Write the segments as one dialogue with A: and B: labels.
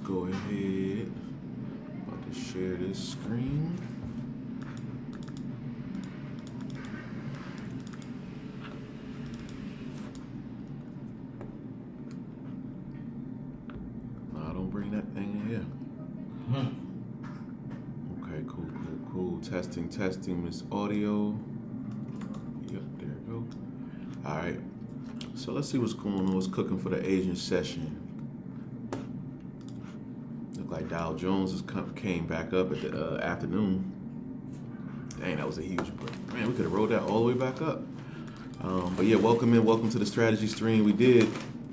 A: go ahead. About to share this screen. No, don't bring that thing in here. Okay, cool. Testing, Miss Audio. Yep, there we go. All right. So let's see what's going on. What's cooking for the Asian session? Look like Dow Jones came back up at the afternoon. Dang, that was a huge break. Man, we could have rolled that all the way back up. But yeah, welcome to the strategy stream. We did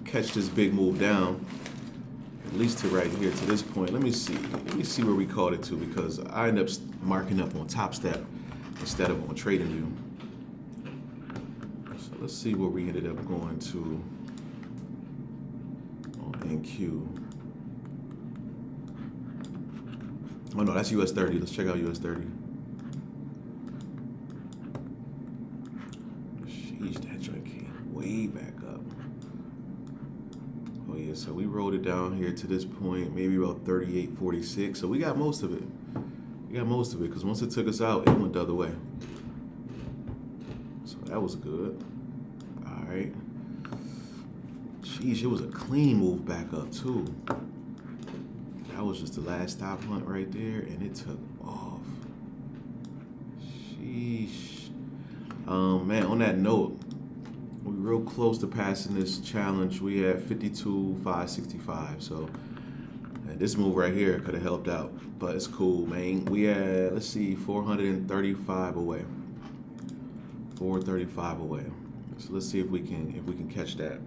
A: catch this big move down, at least to right here to this point. Let me see where we caught it to, because I ended up marking up on TopStep instead of on TradingView. So let's see where we ended up going to on NQ. Oh no, that's US 30. Let's check out US 30. Sheesh, that joint came way back up. Oh yeah, so we rolled it down here to this point, maybe about 38.46. So we got most of it. Because once it took us out, it went the other way. So that was good. All right. Sheesh, it was a clean move back up too. That was just the last stop hunt right there, and it took off. Sheesh. Man, on that note, we're real close to passing this challenge. We had 52,565, so this move right here could have helped out, but it's cool, man. We had, let's see, 435 away. 435 away. So let's see if we can catch that.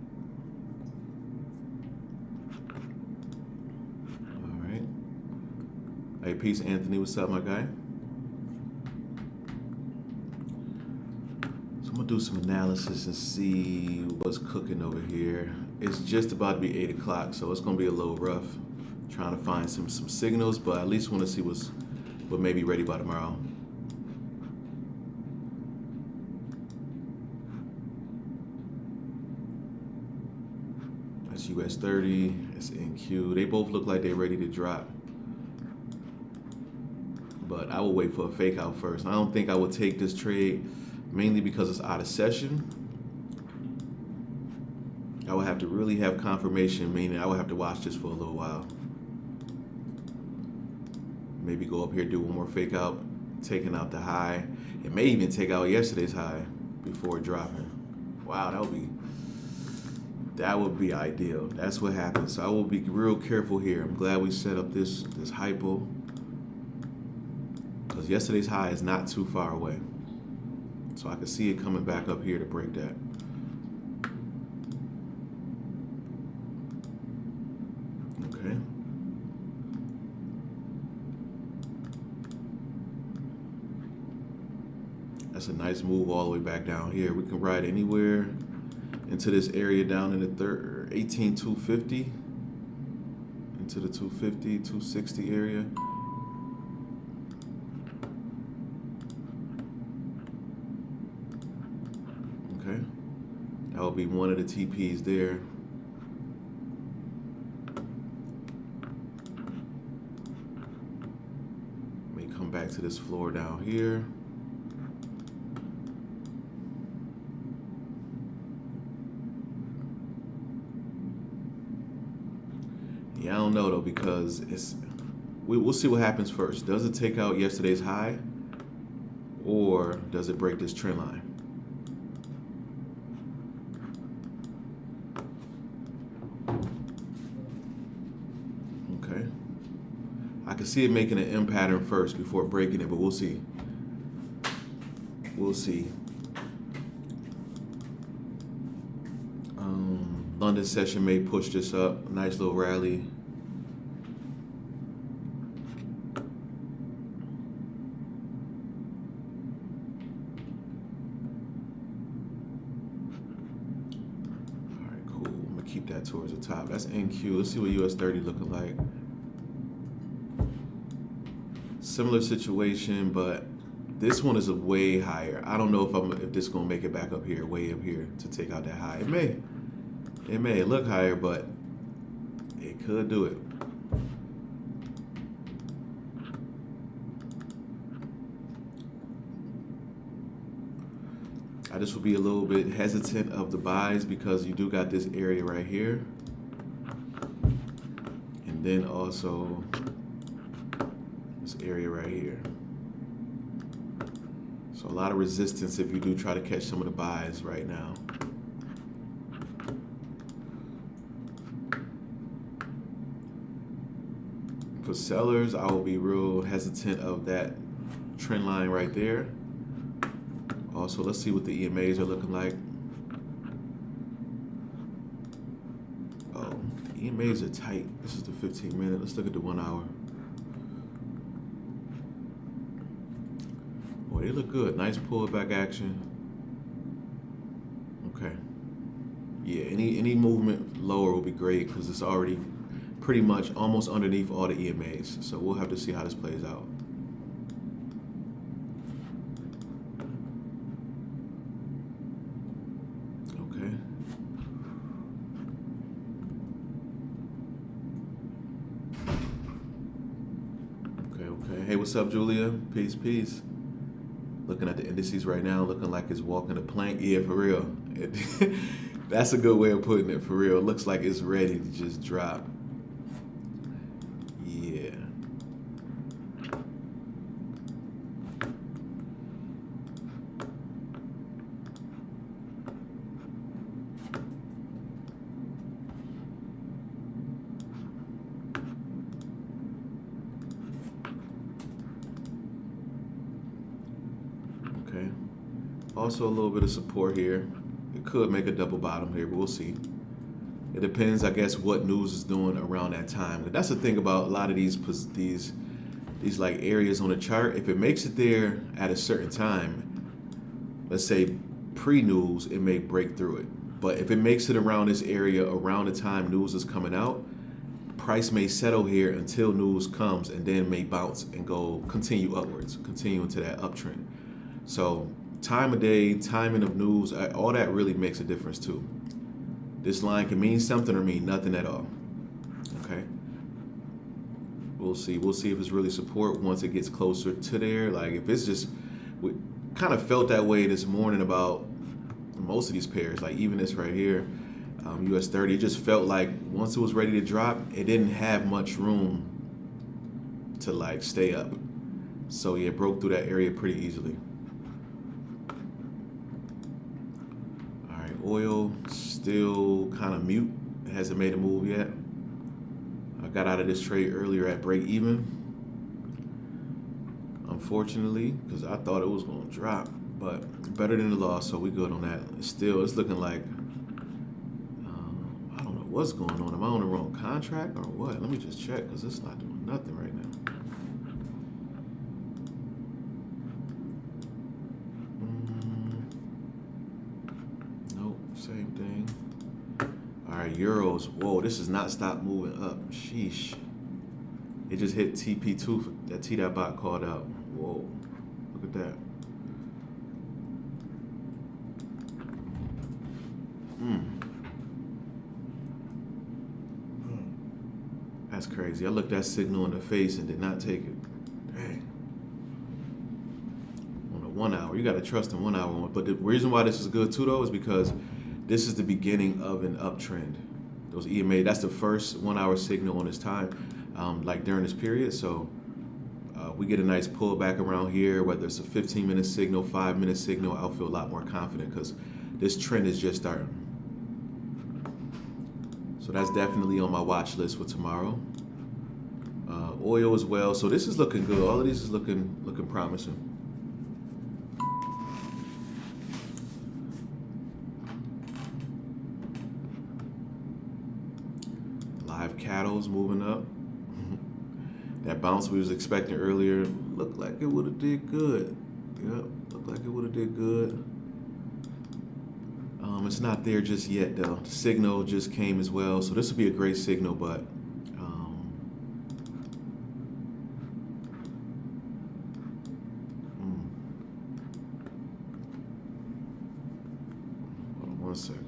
A: Hey, peace, Anthony. What's up, my guy? So I'm gonna do some analysis and see what's cooking over here. It's just about to be 8 o'clock, so it's gonna be a little rough. Trying to find some signals, but at least want to see what may be ready by tomorrow. That's US 30. That's NQ. They both look like they're ready to drop. But I will wait for a fake out first. I don't think I would take this trade, mainly because it's out of session. I would have to really have confirmation, meaning I would have to watch this for a little while. Maybe go up here, do one more fake out, taking out the high. It may even take out yesterday's high before dropping. Wow, that would be ideal. That's what happens. So I will be real careful here. I'm glad we set up this hypo, because yesterday's high is not too far away. So I can see it coming back up here to break that. Okay. That's a nice move all the way back down here. We can ride anywhere into this area down in the 18,250, into the 250, 260 area. Okay, that will be one of the TPs there. Let me come back to this floor down here. Yeah, I don't know though, because we'll see what happens first. Does it take out yesterday's high, or does it break this trend line? Okay. I can see it making an M pattern first before breaking it, but we'll see. We'll see. London session may push this up. Nice little rally. All right, cool. I'm gonna keep that towards the top. That's NQ. Let's see what US 30 looking like. Similar situation, but this one is a way higher. I don't know if this is gonna make it back up here, way up here, to take out that high. It may look higher, but it could do it. I just would be a little bit hesitant of the buys because you do got this area right here. And then also this area right here. So a lot of resistance if you do try to catch some of the buys right now. For sellers, I will be real hesitant of that trend line right there. Also, let's see what the EMAs are looking like. Oh, the EMAs are tight. This is the 15-minute. Let's look at the 1 hour. Boy, they look good. Nice pullback action. Okay. Yeah, any movement lower will be great because it's already pretty much almost underneath all the EMAs. So we'll have to see how this plays out. Okay. Okay. Hey, what's up, Julia? Peace. Looking at the indices right now, looking like it's walking a plank. Yeah, for real. That's a good way of putting it, for real. It looks like it's ready to just drop. Yeah. Okay. Also a little bit of support here. It could make a double bottom here, but we'll see. It depends, I guess, what news is doing around that time. But that's the thing about a lot of these like areas on the chart. If it makes it there at a certain time, let's say pre-news, it may break through it. But if it makes it around this area around the time news is coming out, price may settle here until news comes and then may bounce and continue upwards, continue into that uptrend. So time of day, timing of news, all that really makes a difference too. This line can mean something or mean nothing at all. Okay. We'll see. We'll see if it's really support once it gets closer to there. Like if it's just, we kind of felt that way this morning about most of these pairs. Like even this right here, US 30, it just felt like once it was ready to drop, it didn't have much room to like stay up. So yeah, it broke through that area pretty easily. All right, oil still kind of mute. It hasn't made a move yet. I got out of this trade earlier at break even, unfortunately, because I thought it was going to drop, but better than the loss, so we good on that. It's looking like, I don't know what's going on. Am I on the wrong contract or what? Let me just check, because it's not doing nothing right now. Nope, same thing. All right, euros. Whoa, this has not stopped moving up. Sheesh. It just hit TP2 that T.Bot called out. Whoa, look at that. That's crazy. I looked that signal in the face and did not take it. Dang. On a 1 hour, you got to trust in 1 hour. But the reason why this is good too, though, is because this is the beginning of an uptrend. Those EMA, that's the first 1 hour signal on this time, like during this period. So we get a nice pullback around here, whether it's a 15-minute signal, 5-minute signal, I'll feel a lot more confident because this trend is just starting. So that's definitely on my watch list for tomorrow. Oil as well. So this is looking good. All of these is looking promising. Live cattle's moving up. That bounce we was expecting earlier looked like it would have did good. Yep, looked like it would have did good. It's not there just yet though. The signal just came as well, so this would be a great signal, but hold on 1 second.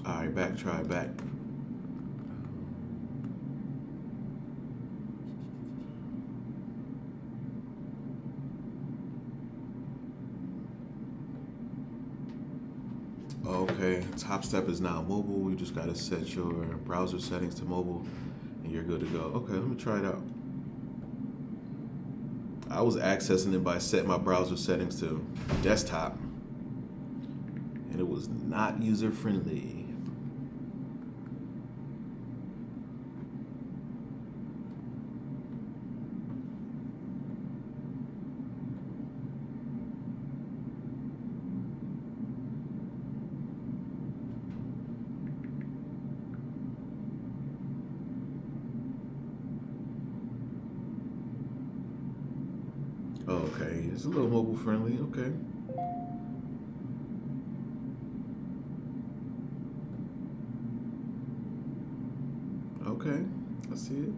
A: All right, try it back. Okay, TopStep is now mobile. You just gotta set your browser settings to mobile and you're good to go. Okay, let me try it out. I was accessing it by setting my browser settings to desktop and it was not user friendly. Okay, it's a little mobile friendly. Okay. Okay, I see it.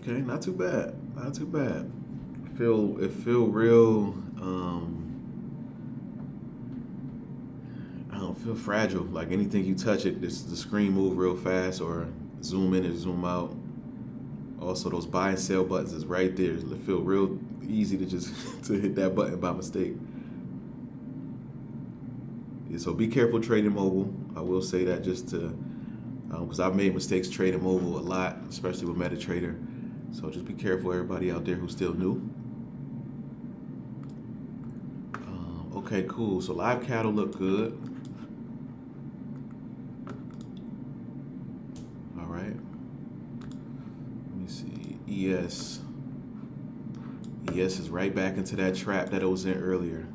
A: Okay, not too bad. Not too bad. It feel real. I don't feel fragile. Like anything you touch it, the screen move real fast or zoom in and zoom out. Also, those buy and sell buttons is right there. It feel real easy to just to hit that button by mistake. Yeah, so be careful trading mobile. I will say that just to because I've made mistakes trading mobile a lot, especially with MetaTrader. So just be careful, everybody out there who's still new. Okay, cool. So live cattle look good. All right. Let me see. ES. ES is right back into that trap that it was in earlier.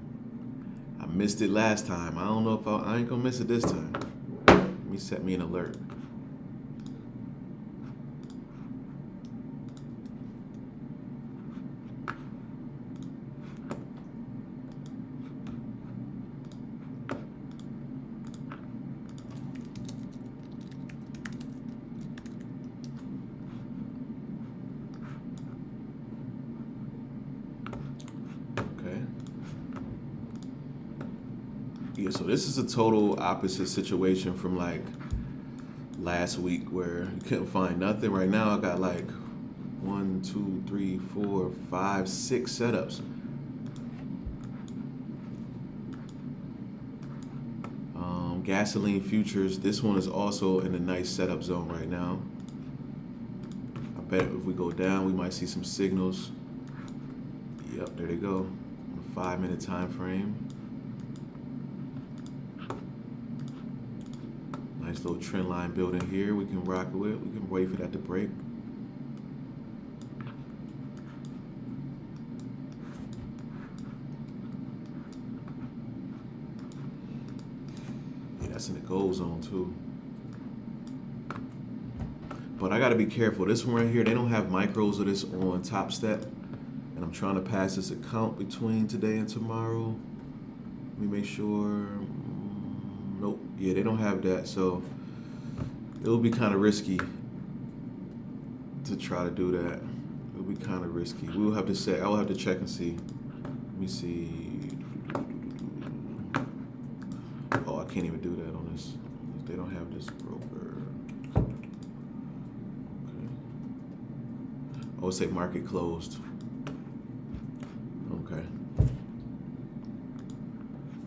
A: I missed it last time. I don't know if I ain't gonna miss it this time. Let me set me an alert. Yeah, so this is a total opposite situation from like last week where you couldn't find nothing. Right now I got like 1, 2, 3, 4, 5, 6 setups. Gasoline futures, this one is also in a nice setup zone right now. I bet if we go down we might see some signals. Yep, there they go. 5-minute time frame. Nice little trend line building here. We can rock with. We can wait for that to break. Yeah, that's in the gold zone too. But I gotta be careful. This one right here, they don't have micros of this on TopStep. And I'm trying to pass this account between today and tomorrow. Let me make sure. Nope. Yeah, they don't have that, so it'll be kind of risky to try to do that. It'll be kind of risky. We'll have to say. I will have to check and see. Let me see. Oh, I can't even do that on this. They don't have this broker. Okay. I would say market closed. Okay.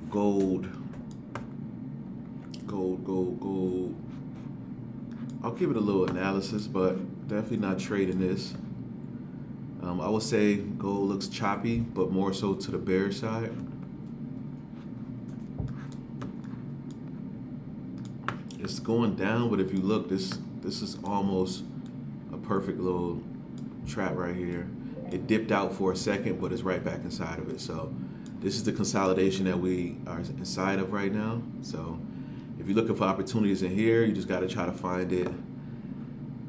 A: Gold. Gold. I'll give it a little analysis, but definitely not trading this. I would say gold looks choppy, but more so to the bear side. It's going down, but if you look, this is almost a perfect little trap right here. It dipped out for a second, but it's right back inside of it. So this is the consolidation that we are inside of right now. So If you're looking for opportunities in here, you just got to try to find it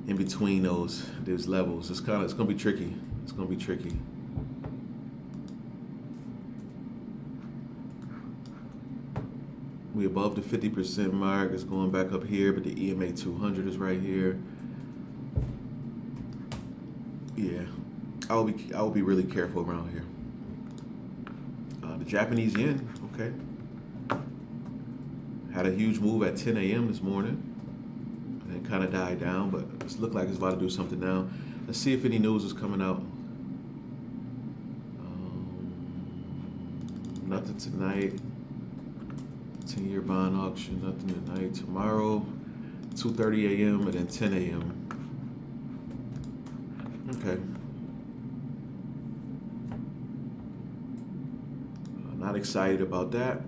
A: in between those levels. It's gonna be tricky. It's gonna be tricky. We above the 50% mark. It's going back up here, but the EMA 200 is right here. Yeah, I will be really careful around here. The Japanese yen, okay, had a huge move at 10 a.m. this morning, and it kind of died down, but it looked like it's about to do something now. Let's see if any news is coming out. Nothing tonight. 10-year bond auction, nothing tonight. Tomorrow, 2:30 a.m. and then 10 a.m. Okay. Not excited about that.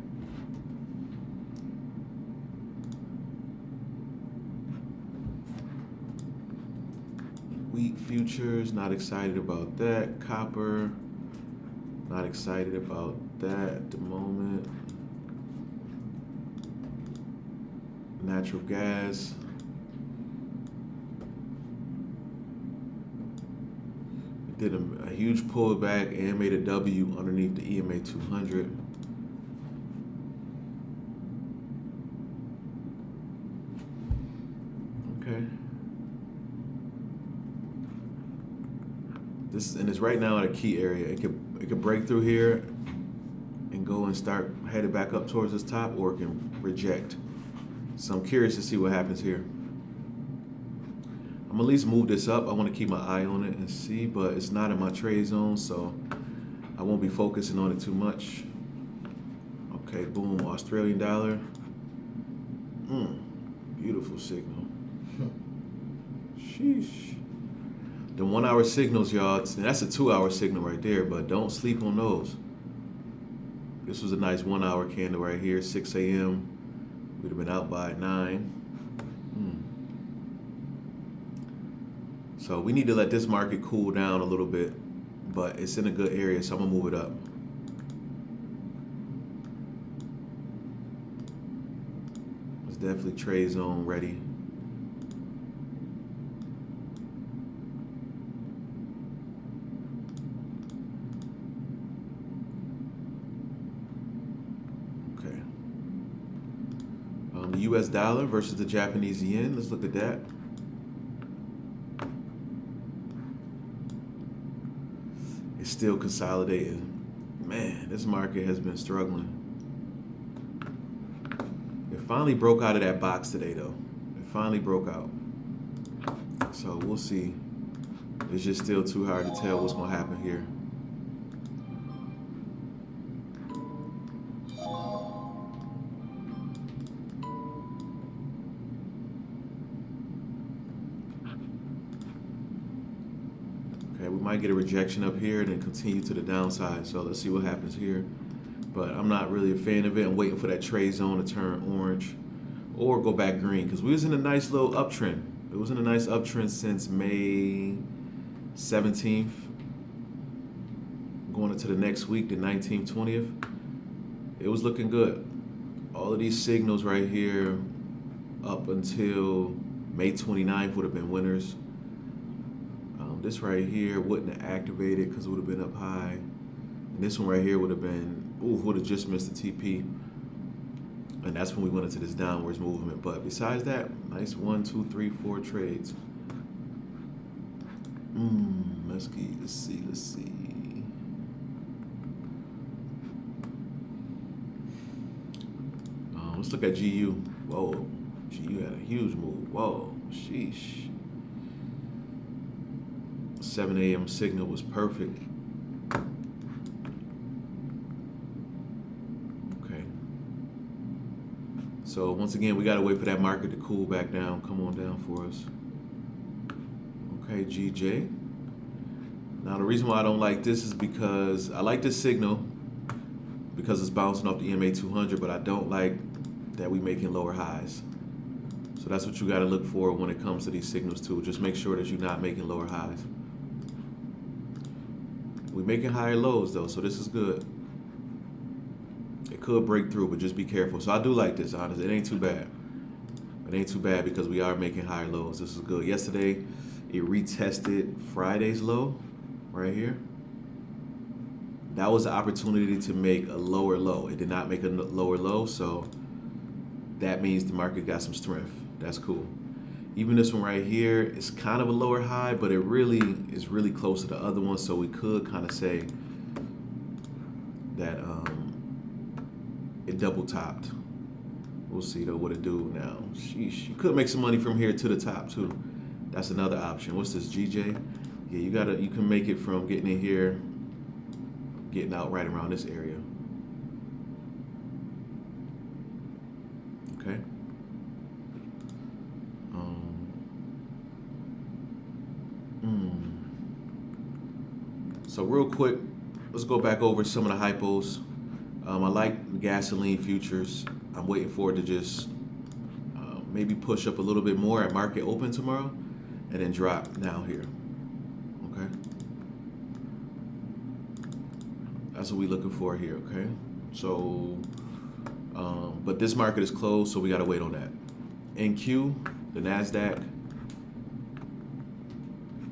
A: Wheat futures, not excited about that. Copper, not excited about that at the moment. Natural gas. It did a huge pullback and made a W underneath the EMA 200. Okay. It's right now in a key area. It could break through here and go and start headed back up towards this top, or it can reject. So I'm curious to see what happens here. I'm at least move this up. I want to keep my eye on it and see, but it's not in my trade zone, so I won't be focusing on it too much. Okay, boom, Australian dollar. Beautiful signal. Sheesh. The 1 hour signals, y'all, that's a 2 hour signal right there, but don't sleep on those. This was a nice 1 hour candle right here, 6 a.m. We'd have been out by 9. So we need to let this market cool down a little bit, but it's in a good area, so I'm gonna move it up. It's definitely trade zone ready. Okay. The US dollar versus the Japanese yen, let's look at that. It's still consolidating. Man, this market has been struggling. It finally broke out of that box today, though. It finally broke out. So we'll see. It's just still too hard to tell what's going to happen here. Okay, we might get a rejection up here and then continue to the downside. So let's see what happens here. But I'm not really a fan of it. I'm waiting for that trade zone to turn orange or go back green, because we was in a nice little uptrend. It was in a nice uptrend since May 17th. Going into the next week, the 19th, 20th. It was looking good. All of these signals right here up until May 29th would have been winners. This right here wouldn't have activated because it would have been up high. And this one right here would have been, would have just missed the TP. And that's when we went into this downwards movement. But besides that, nice 1, 2, 3, 4 trades. Let's see. Let's look at GU. Whoa, GU had a huge move. Whoa, sheesh. 7 a.m. signal was perfect. Okay. So once again, we gotta wait for that market to cool back down. Come on down for us. Okay, GJ. Now the reason why I don't like this is because I like this signal because it's bouncing off the EMA 200, but I don't like that we making lower highs. So that's what you gotta look for when it comes to these signals too. Just make sure that you're not making lower highs. We're making higher lows though, so this is good. It could break through, but just be careful. So I do like this, honestly. It ain't too bad. It ain't too bad because we are making higher lows. This is good. Yesterday, it retested Friday's low right here. That was the opportunity to make a lower low. It did not make a lower low, so that means the market got some strength. That's cool. Even this one right here is kind of a lower high, but it really is really close to the other one, so we could kind of say that it double topped. We'll see though what it do now. Sheesh. You could make some money from here to the top too. That's another option. What's this, GJ? Yeah, you can make it from getting in here, getting out right around this area. Okay. So real quick, let's go back over some of the hypos. I like the gasoline futures. I'm waiting for it to just maybe push up a little bit more at market open tomorrow and then drop down here. Okay. That's what we're looking for here, okay? So, but this market is closed, so we gotta wait on that. NQ, the NASDAQ,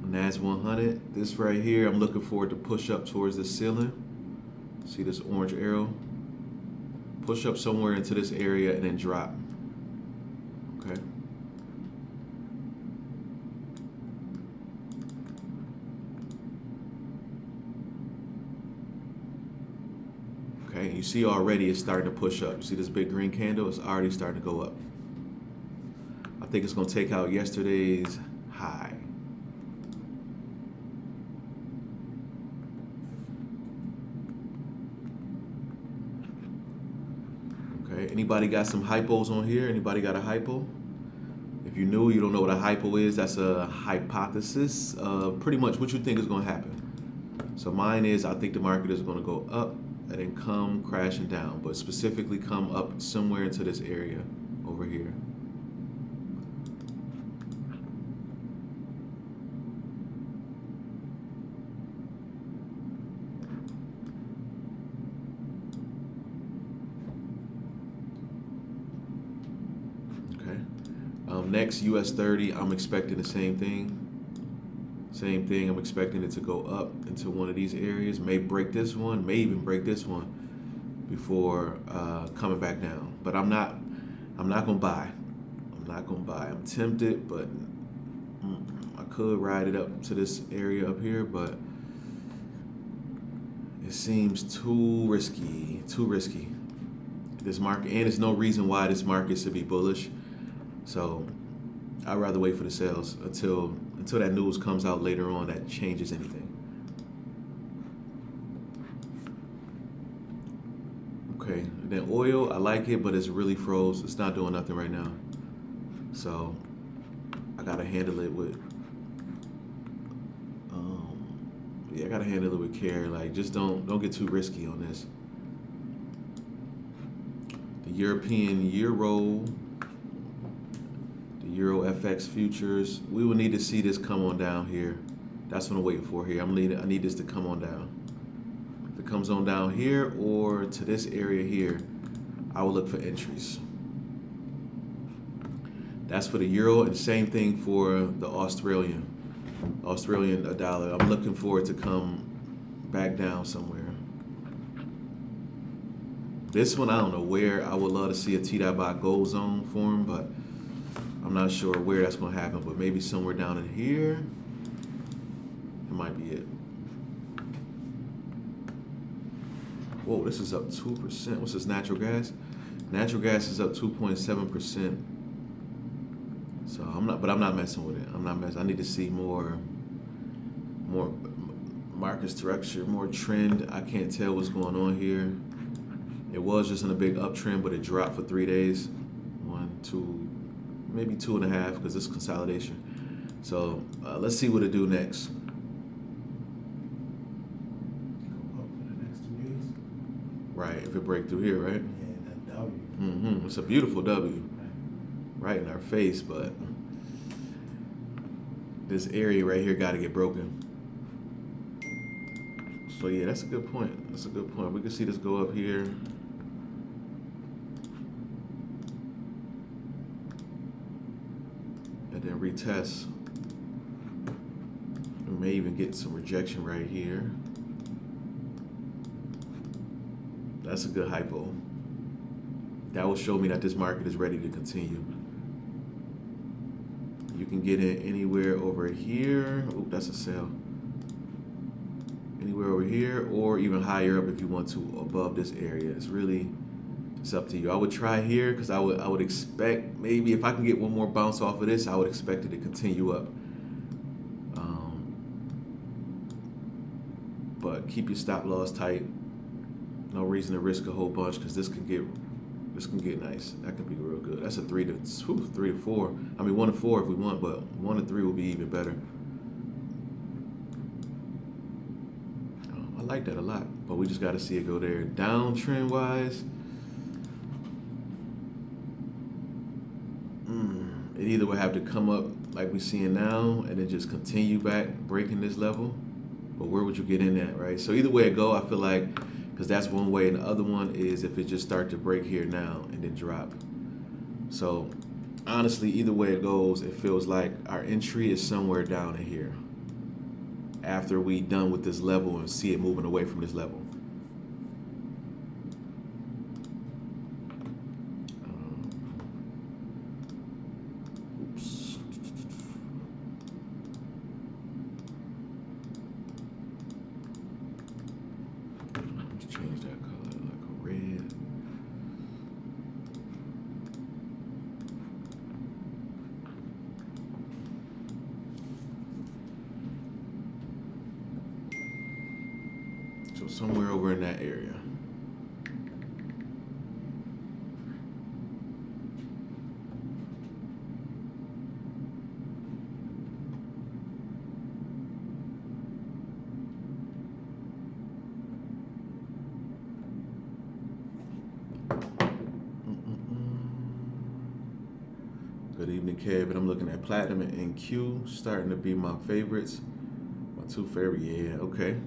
A: NAS 100, this right here, I'm looking for it to push up towards the ceiling. See this orange arrow? Push up somewhere into this area and then drop. Okay. Okay, you see already it's starting to push up. You see this big green candle? It's already starting to go up. I think it's gonna take out yesterday's high. Okay, anybody got some hypos on here? Anybody got a hypo? If you're new, you don't know what a hypo is, that's a hypothesis of pretty much what you think is gonna happen. So mine is, I think the market is gonna go up and then come crashing down, but specifically come up somewhere into this area over here. Next, US 30, I'm expecting the same thing. Same thing, I'm expecting it to go up into one of these areas, may break this one, may even break this one before coming back down. But I'm not gonna buy. I'm not gonna buy. I'm tempted, but I could ride it up to this area up here, but it seems too risky, This market, and there's no reason why this market should be bullish. So I'd rather wait for the sales until that news comes out later on that changes anything. Okay, and then oil, I like it, but it's really froze. It's not doing nothing right now. So I gotta handle it with, I gotta handle it with care. Like, just don't get too risky on this. The European Euro. Euro FX futures, we will need to see this come on down here. That's what I'm waiting for here. I need this to come on down. If it comes on down here or to this area here, I will look for entries. That's for the euro, and same thing for the Australian dollar. I'm looking for it to come back down somewhere. This one, I don't know where. I would love to see a T.Bot gold zone form, but I'm not sure where that's going to happen, but maybe somewhere down in here, it might be it. Whoa, this is up 2%. What's this, natural gas? Natural gas is up 2.7%. So I'm not messing with it. I need to see more market structure, more trend. I can't tell what's going on here. It was just in a big uptrend, but it dropped for 3 days. 1, 2, maybe 2.5, because this is consolidation. So let's see what it do next. Go up for the next 2 days. Right, if it break through here, right?
B: Yeah, that W.
A: It's a beautiful W, right in our face, but this area right here got to get broken. So yeah, that's a good point. We can see this go up here. then retest. We may even get some rejection right here. That's a good hypo. That will show me that this market is ready to continue. You can get in anywhere over here. Oh, that's a sell. Anywhere over here or even higher up if you want to, above this area. It's up to you. I would try here because I would expect maybe if I can get one more bounce off of this, I would expect it to continue up. But keep your stop loss tight. No reason to risk a whole bunch because this can get nice. That could be real good. That's a 3 to 4. I mean 1 to 4 if we want, but 1 to 3 will be even better. I like that a lot, but we just got to see it go there. Downtrend wise, it either would have to come up like we're seeing now and then just continue back breaking this level. But where would you get in at, right? So either way it go, I feel like, because that's one way, and the other one is if it just start to break here now and then drop. So honestly, either way it goes, it feels like our entry is somewhere down in here after we done with this level and see it moving away from this level. Oops. Let's change that color like a red. So somewhere over in that area. Good evening, Kevin. I'm looking at platinum and NQ starting to be my favorites. My two favorite. Yeah, okay.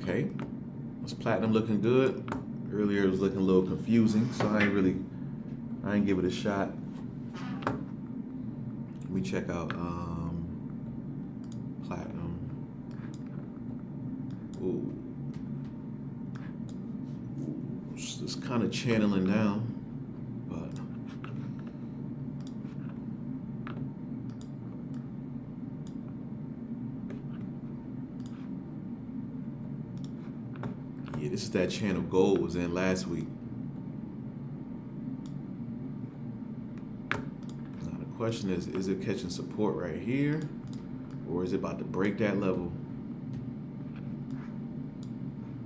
A: Okay. Was platinum looking good? Earlier it was looking a little confusing, so I ain't give it a shot. Let me check out platinum. Ooh. It's kind of channeling down, but yeah, this is that channel gold was in last week. Now the question is it catching support right here, or is it about to break that level?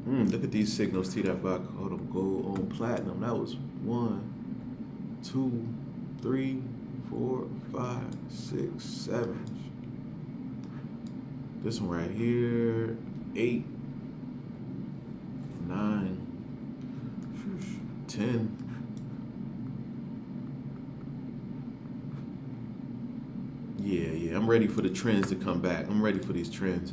A: Look at these signals, T.Bot. Hold on, gold on platinum. That was 1, 2, 3, 4, 5, 6, 7. This one right here, 8, 9, 10. Yeah, I'm ready for the trends to come back. I'm ready for these trends.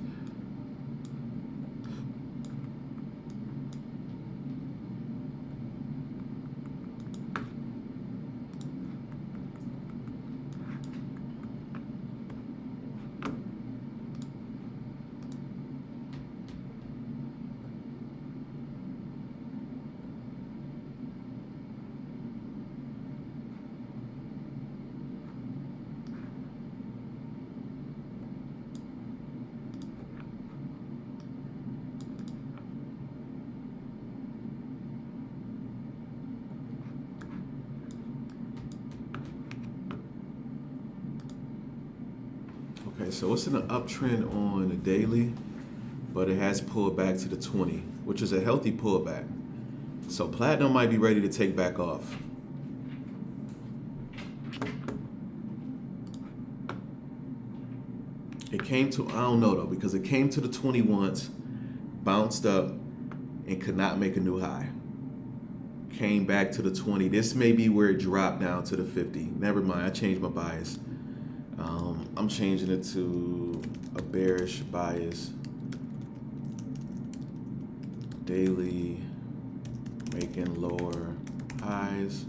A: Okay, so it's in an uptrend on the daily, but it has pulled back to the 20, which is a healthy pullback. So platinum might be ready to take back off. It came to, I don't know though, because it came to the 20 once, bounced up, and could not make a new high. Came back to the 20. This may be where it dropped down to the 50. Never mind, I changed my bias. I'm changing it to a bearish bias. Daily, making lower highs.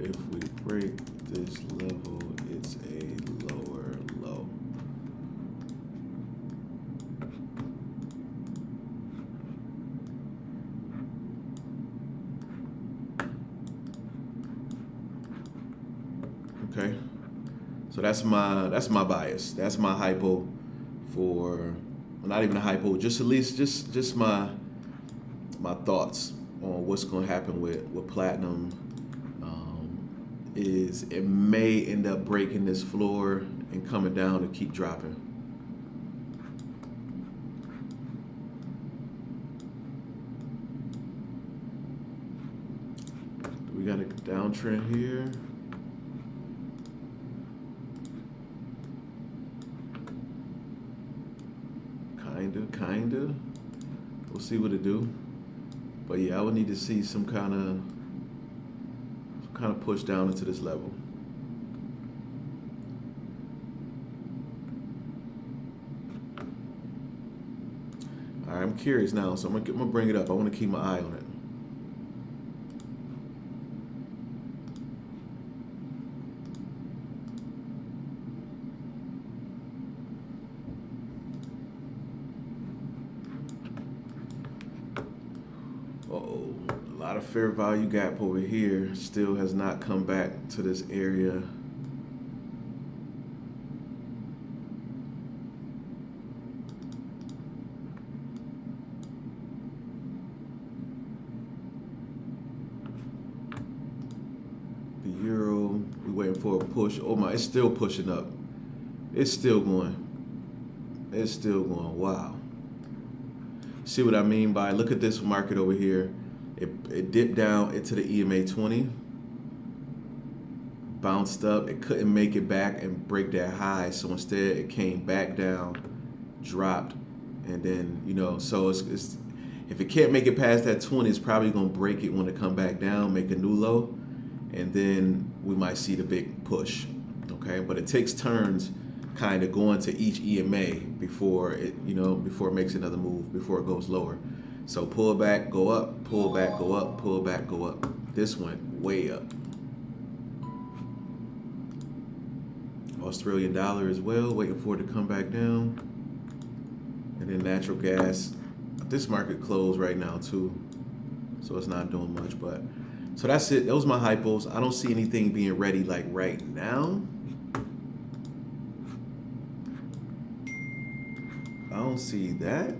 A: If we break this level, it's a lower low. Okay, so that's my bias. That's my hypo for, well, not even a hypo, just at least just my thoughts on what's going to happen with platinum. Is it may end up breaking this floor and coming down to keep dropping. We got a downtrend here. Kinda. We'll see what it do. But yeah, I would need to see some kind of push down into this level. All right, I'm curious now, so I'm gonna bring it up. I want to keep my eye on it. Uh-oh, a lot of fair value gap over here. Still has not come back to this area. The euro, we waiting for a push. Oh my, it's still pushing up. It's still going. It's still going. Wow. See what I mean by, look at this market over here. It dipped down into the EMA 20, bounced up. It couldn't make it back and break that high, so instead it came back down, dropped, and then, you know, so it's if it can't make it past that 20, it's probably gonna break it when it come back down, make a new low, and then we might see the big push. Okay, but it takes turns kind of going to each EMA before it makes another move, before it goes lower. So pull back, go up, pull back, go up, pull back, go up. This went way up. Australian dollar as well, waiting for it to come back down. And then natural gas. This market closed right now too, so it's not doing much. But so that's it. Those are my hypos. I don't see anything being ready like right now. I don't see that.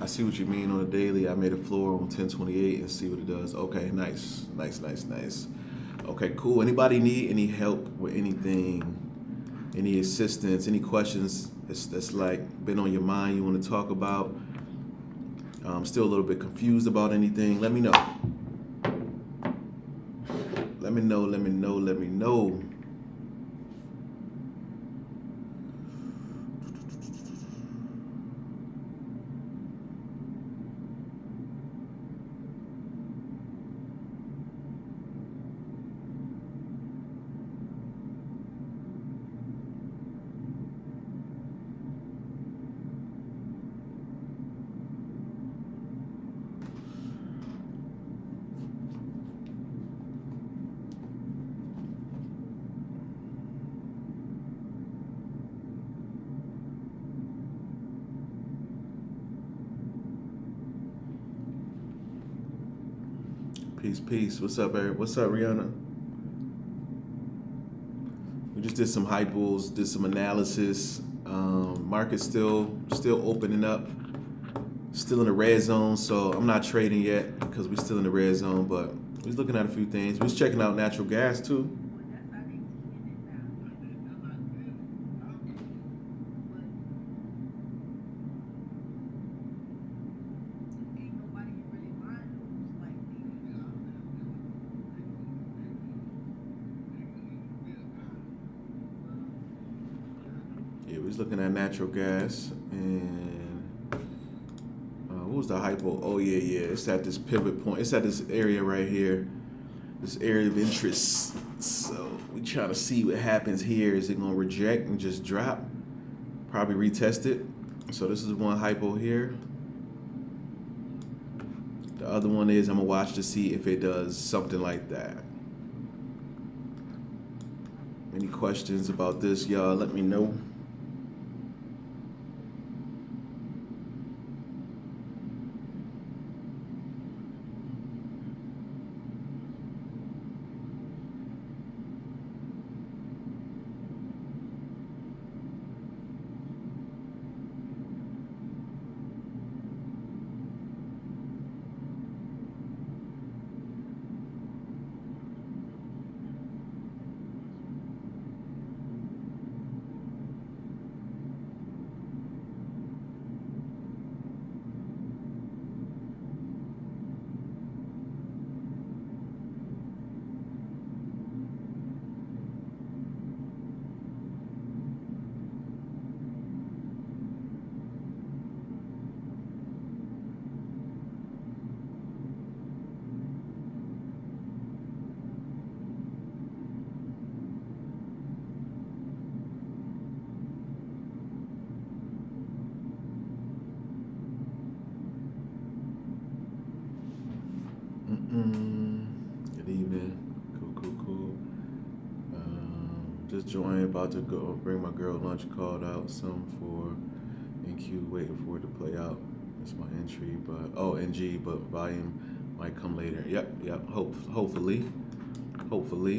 A: I see what you mean on the daily. I made a floor on 1028 and see what it does. Okay, nice. Okay, cool. Anybody need any help with anything, any assistance, any questions that's like been on your mind you want to talk about? Still a little bit confused about anything? Let me know. Let me know. Peace. What's up, Eric? What's up, Rihanna? We just did some hypos, did some analysis. Market's still opening up, still in the red zone. So I'm not trading yet because we're still in the red zone. But we're looking at a few things. We're checking out natural gas too. we're looking at natural gas and what was the hypo? Oh yeah. It's at this pivot point. It's at this area right here, this area of interest. So we try to see what happens here. Is it gonna reject and just drop? Probably retest it. So this is one hypo here. The other one is I'm gonna watch to see if it does something like that. Any questions about this, y'all? Let me know. Good evening. Cool. Just joined. About to go bring my girl lunch. Called out some for NQ. Waiting for it to play out. That's my entry, but NG. But volume might come later. Yep. Hopefully.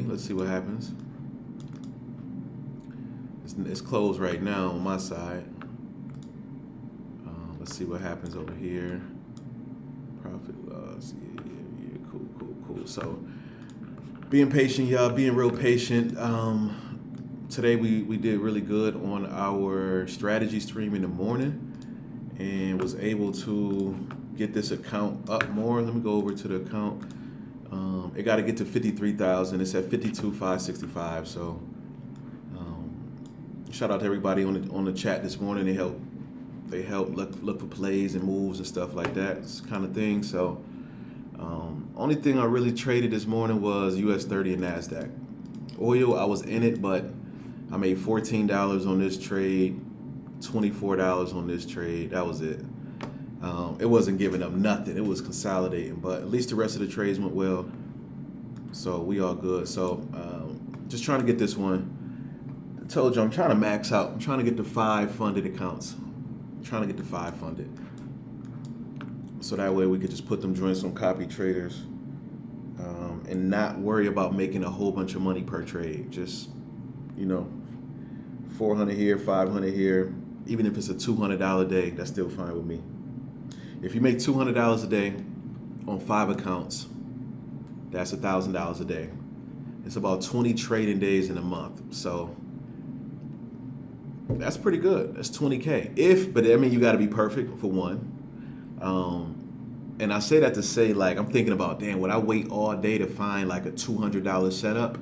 A: Let's see what happens. It's closed right now on my side. Let's see what happens over here. Profit loss. Yeah. Cool. So being patient, y'all. Being real patient. Today we did really good on our strategy stream in the morning, and was able to get this account up more. Let me go over to the account. It got to get to 53,000. It's at 52,565. So shout out to everybody on the chat this morning. They help look for plays and moves and stuff like that kind of thing. So only thing I really traded this morning was US 30 and NASDAQ. Oil, I was in it, but I made $14 on this trade, $24 on this trade. That was it. It wasn't giving up nothing. It was consolidating, but at least the rest of the trades went well. So we all good. So just trying to get this one. I told you I'm trying to max out. I'm trying to get to 5 funded accounts. So that way we could just put them joints on copy traders and not worry about making a whole bunch of money per trade. Just, 400 here, 500 here. Even if it's a $200 day, that's still fine with me. If you make $200 a day on 5 accounts, that's $1,000 a day. It's about 20 trading days in a month. So that's pretty good. That's 20K. But you got to be perfect for one. And I say that to say, I'm thinking about, damn, would I wait all day to find like a $200 setup?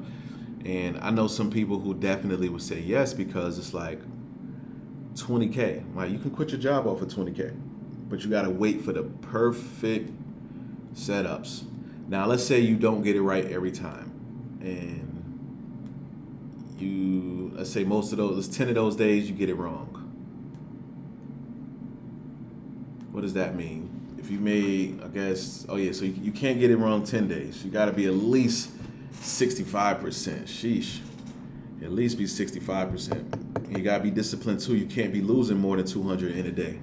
A: And I know some people who definitely would say yes, because it's like 20K. Like, you can quit your job off for 20K, but you got to wait for the perfect setups. Now, let's say you don't get it right every time, and let's say most of those, 10 of those days, you get it wrong. What does that mean? If you made, so you can't get it wrong 10 days. You got to be at least 65%. Sheesh. At least be 65%. You got to be disciplined too. You can't be losing more than 200 in a day.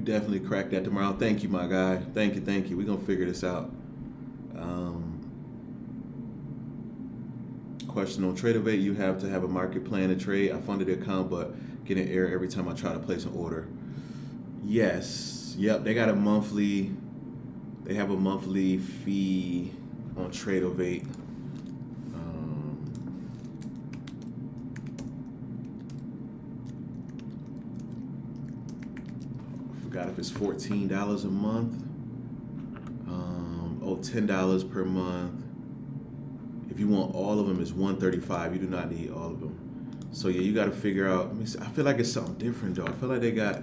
A: definitely crack that tomorrow. Thank you, my guy. Thank you, thank you. We're gonna figure this out. Question on TradeOvate, you have to have a market plan to trade. I funded the account, but get an error every time I try to place an order. Yes. Yep. They got a monthly. They have a monthly fee on TradeOvate. Forgot if it's $14 a month. $10 per month. If you want all of them, it's $135. You do not need all of them. So yeah, you got to figure out. Let me see. I feel like it's something different though. I feel like they got.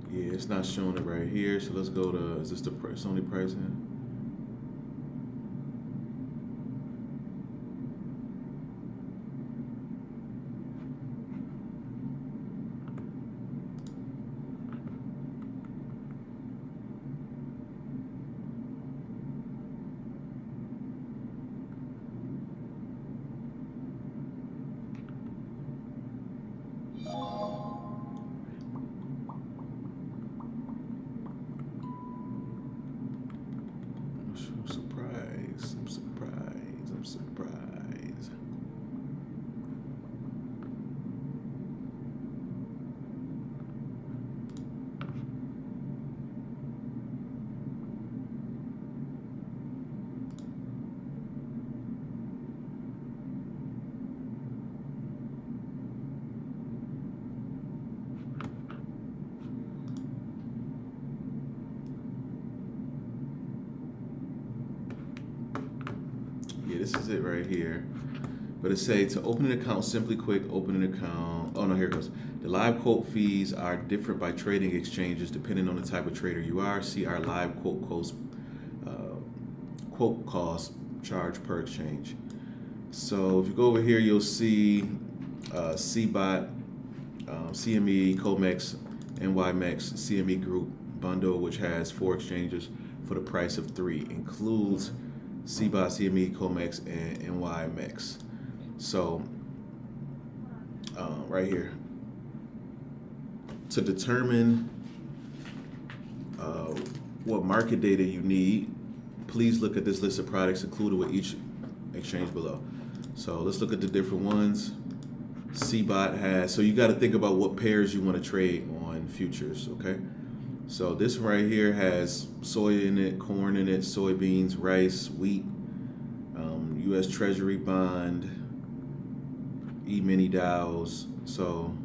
A: Yeah, it's not showing it right here. So let's go to, is this the Sony pricing? I'm surprised. I'm surprised. I'm surprised. Yeah, this is it right here. But it say to open an account, simply click open an account. Oh no, here it goes. The live quote fees are different by trading exchanges depending on the type of trader you are. See our live quote cost charge per exchange. So if you go over here, you'll see C.Bot, CME, COMEX, NYMEX, CME Group bundle, which has 4 exchanges for the price of 3. Includes C.Bot, CME, COMEX, and NYMEX. So right here, to determine what market data you need, please look at this list of products included with each exchange below. So let's look at the different ones. C.Bot has, so you got to think about what pairs you want to trade on futures, okay? So this right here has soy in it, corn in it, soybeans, rice, wheat, U.S. Treasury bond, E-mini Dows. So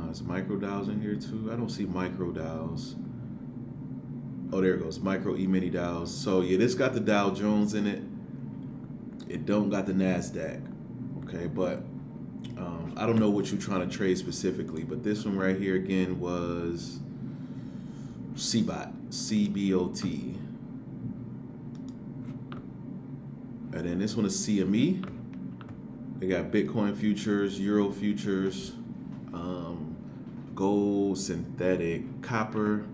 A: is micro Dows in here too? I don't see micro Dows. Oh, there it goes, micro E-mini Dows. So yeah, this got the Dow Jones in it. It don't got the NASDAQ, okay? But I don't know what you're trying to trade specifically, but this one right here again was C.Bot, C-B-O-T. And then this one is CME. They got Bitcoin futures, Euro futures, gold, synthetic, copper.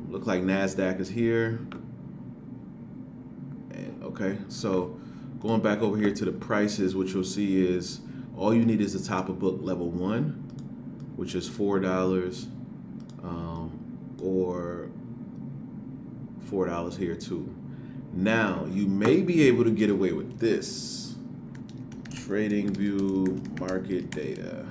A: Look like NASDAQ is here. And okay, so going back over here to the prices, what you'll see is all you need is the top of book level 1, which is $4, or $4 here too. Now you may be able to get away with this. Trading View market data.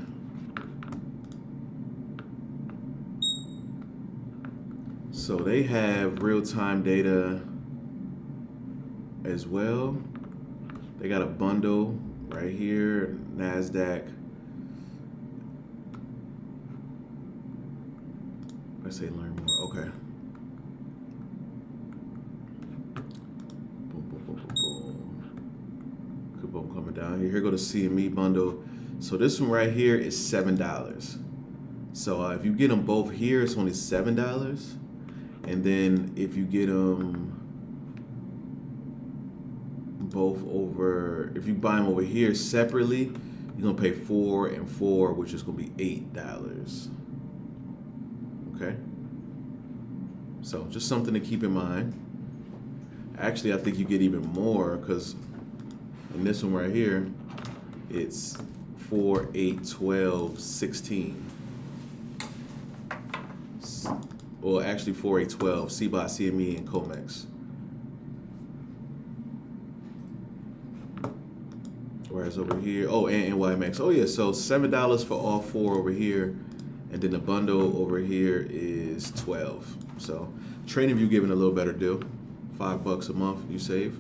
A: So they have real-time data as well. They got a bundle right here, NASDAQ. Let's say learn more, okay. boom coming down here. Here go the CME bundle. So this one right here is $7. So if you get them both here, it's only $7. And then if you get them both over, if you buy them over here separately, you're gonna pay $4 and $4, which is gonna be $8. Okay. So just something to keep in mind. Actually, I think you get even more because in this one right here, it's 4, 8, 12, 16. Well, actually 4, 8, 12, T.Bot, CME, and Comex. Whereas over here, oh, and YMX. Oh yeah, so $7 for all four over here, and then the bundle over here is 12. So TradingView giving a little better deal. $5 a month you save.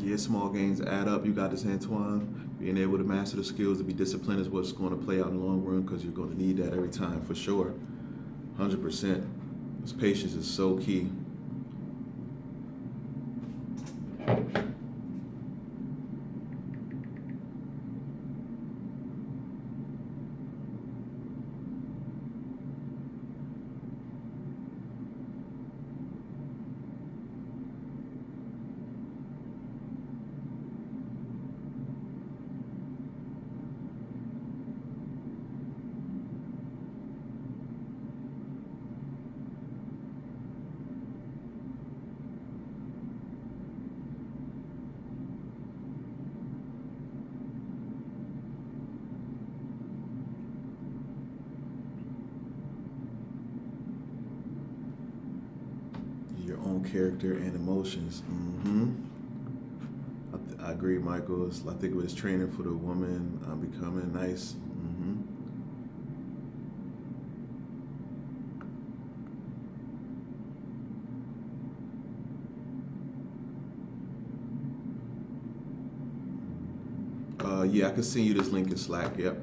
A: Yeah, small gains add up. You got this, Antoine. Being able to master the skills to be disciplined is what's going to play out in the long run because you're going to need that every time for sure. 100%. This patience is so key. Your own character and emotions. I agree, Michael. I think it was training for the woman becoming nice. Yeah, I can send you this link in Slack. Yep.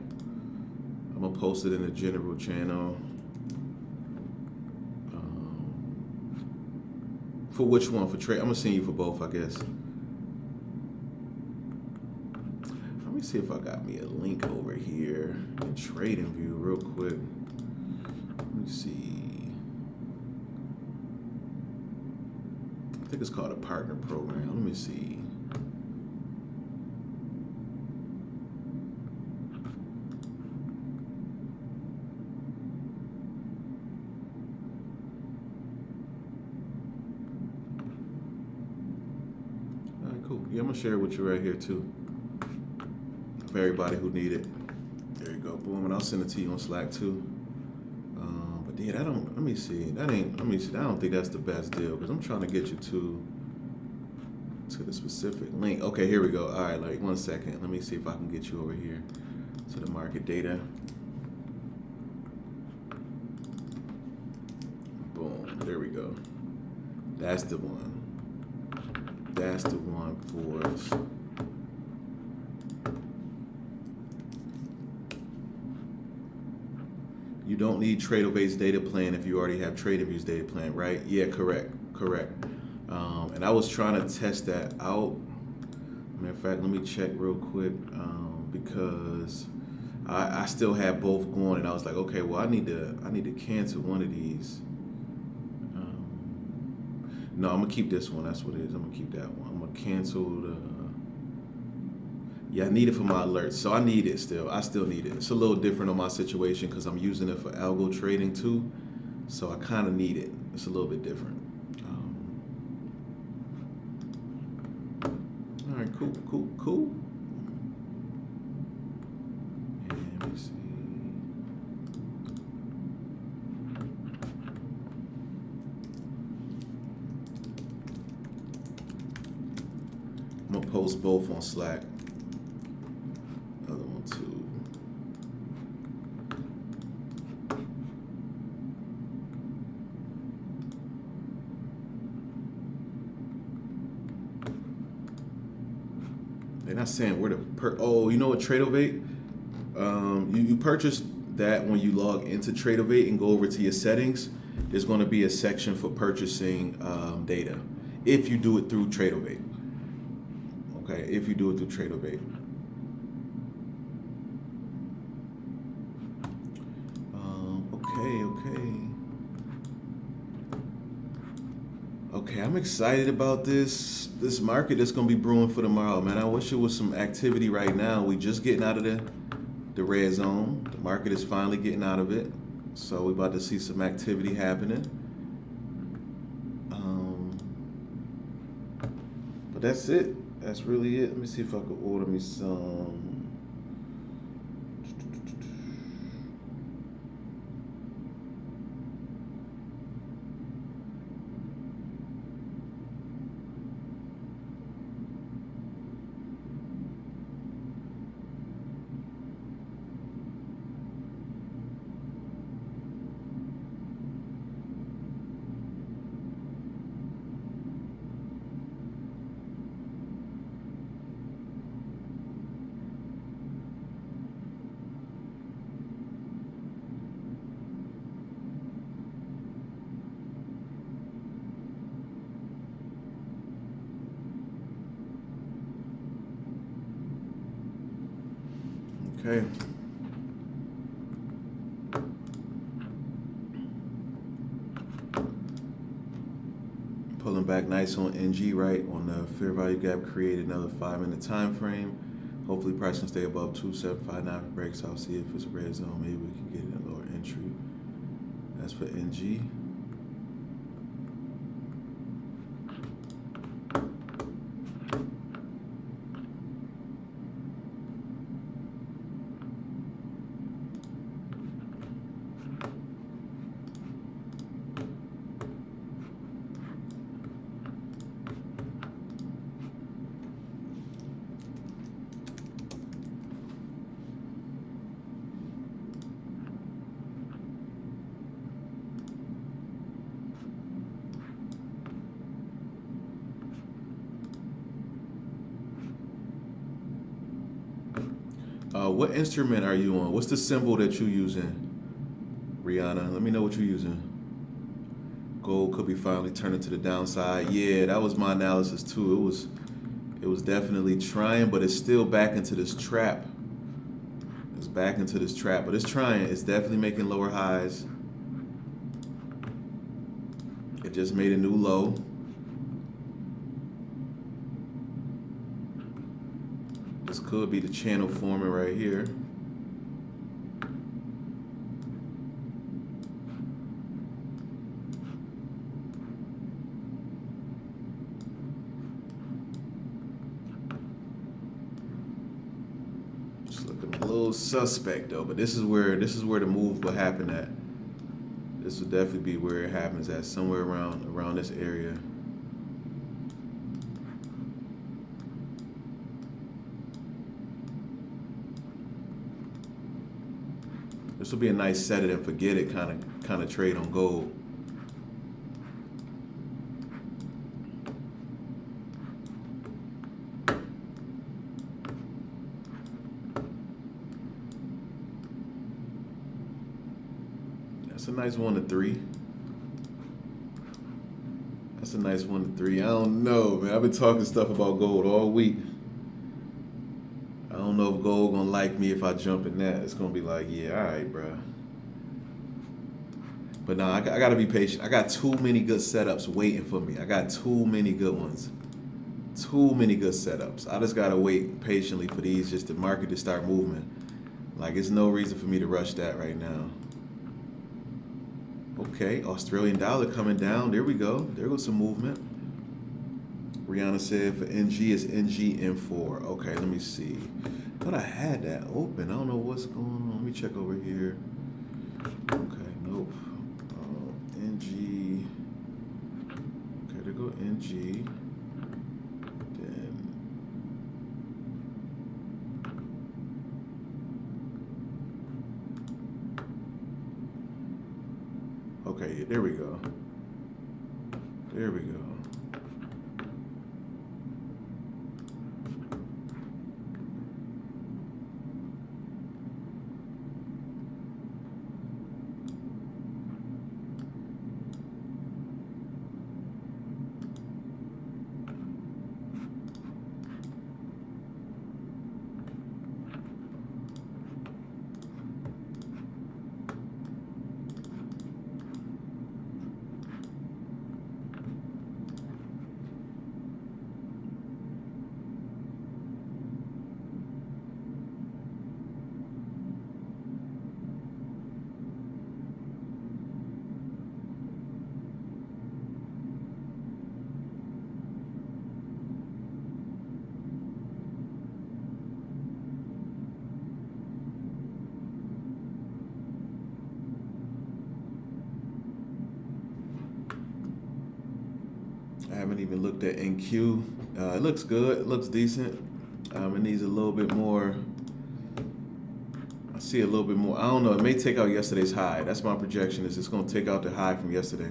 A: I'm gonna post it in the general channel. For which one? For trade? I'm gonna send you for both, I guess. Let me see if I got me a link over here in TradingView real quick. Let me see. I think it's called a partner program. Let me see. Cool. Yeah, I'm gonna share it with you right here too. For everybody who need it. There you go. Boom. And I'll send it to you on Slack too. But yeah, let me see. I don't think that's the best deal because I'm trying to get you to the specific link. Okay, here we go. All right, like 1 second. Let me see if I can get you over here to the market data. Boom. There we go. That's the one. That's the one for us. You don't need Tradeovate's data plan if you already have TradingView's data plan, right? Yeah, correct. And I was trying to test that out Matter of fact, let me check real quick because I still have both going, and I was like, okay, well, I need to cancel one of these. No, I'm gonna keep this one. That's what it is. I'm gonna keep that one. I'm gonna cancel the. Yeah, I need it for my alerts, so I need it still. I still need it. It's a little different on my situation because I'm using it for algo trading too, so I kind of need it. It's a little bit different. All right, cool. And let me see. I'm gonna post both on Slack. Other one too. They're not saying where to oh, you know what, Tradeovate? You purchase that when you log into Tradeovate and go over to your settings. There's going to be a section for purchasing data if you do it through Tradeovate. Okay, if you do it through Tradeovate. Okay, I'm excited about this market that's gonna be brewing for tomorrow, man. I wish it was some activity right now. We just getting out of the red zone. The market is finally getting out of it, so we're about to see some activity happening. But that's it. That's really it. Let me see if I could order me some. Okay. Pulling back nice on NG, right? On the fair value gap, create another 5-minute time frame. Hopefully price can stay above 2759 for breaks. I'll see if it's a red zone. Maybe we can get a lower entry. That's for NG. What instrument are you on? What's the symbol that you're using, Rihanna? Let me know what you're using. Gold could be finally turning to the downside. Yeah, that was my analysis too. It was definitely trying, but it's still back into this trap. It's back into this trap, but it's trying. It's definitely making lower highs. It just made a new low. This could be the channel forming right here. Just looking a little suspect though, but this is where the move will happen at. This will definitely be where it happens at, somewhere around this area. This will be a nice set it and forget it kind of trade on gold. That's a nice 1 to 3. That's a nice 1 to 3. I don't know, man. I've been talking stuff about gold all week. know if gold gonna like me if I jump in that. It's gonna be like, yeah, all right, bro. But no, I gotta be patient. I got too many good setups waiting for me. I got too many good ones. Too many good setups. I just gotta wait patiently for these, just the market to start moving. Like, it's no reason for me to rush that right now. Okay, Australian dollar coming down. There we go. There goes some movement. Rihanna said for NG is NGM4. Okay, let me see. Thought I had that open. I don't know what's going on. Let me check over here. Okay, nope. NG. Okay, there go NG. Then. Okay, there we go. There we go. I haven't even looked at NQ. It looks good. It looks decent. It needs a little bit more. I see a little bit more. I don't know. It may take out yesterday's high. That's my projection. Is it's going to take out the high from yesterday.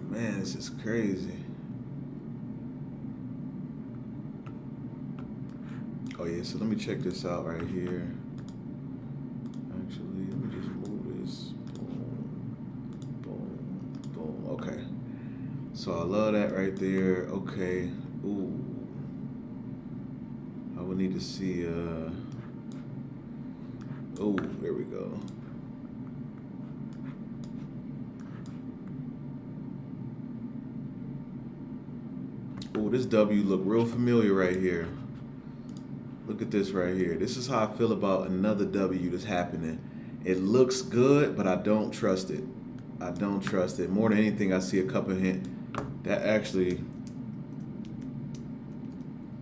A: Man, this is crazy. Oh yeah, so let me check this out right here. Actually, let me just move this. Boom, boom, boom. Okay. So I love that right there. Okay. Ooh. I would need to see oh, there we go. Oh, this W look real familiar right here. Look at this right here. This is how I feel about another W that's happening. It looks good, but I don't trust it. I don't trust it. More than anything, I see a couple hint. That actually,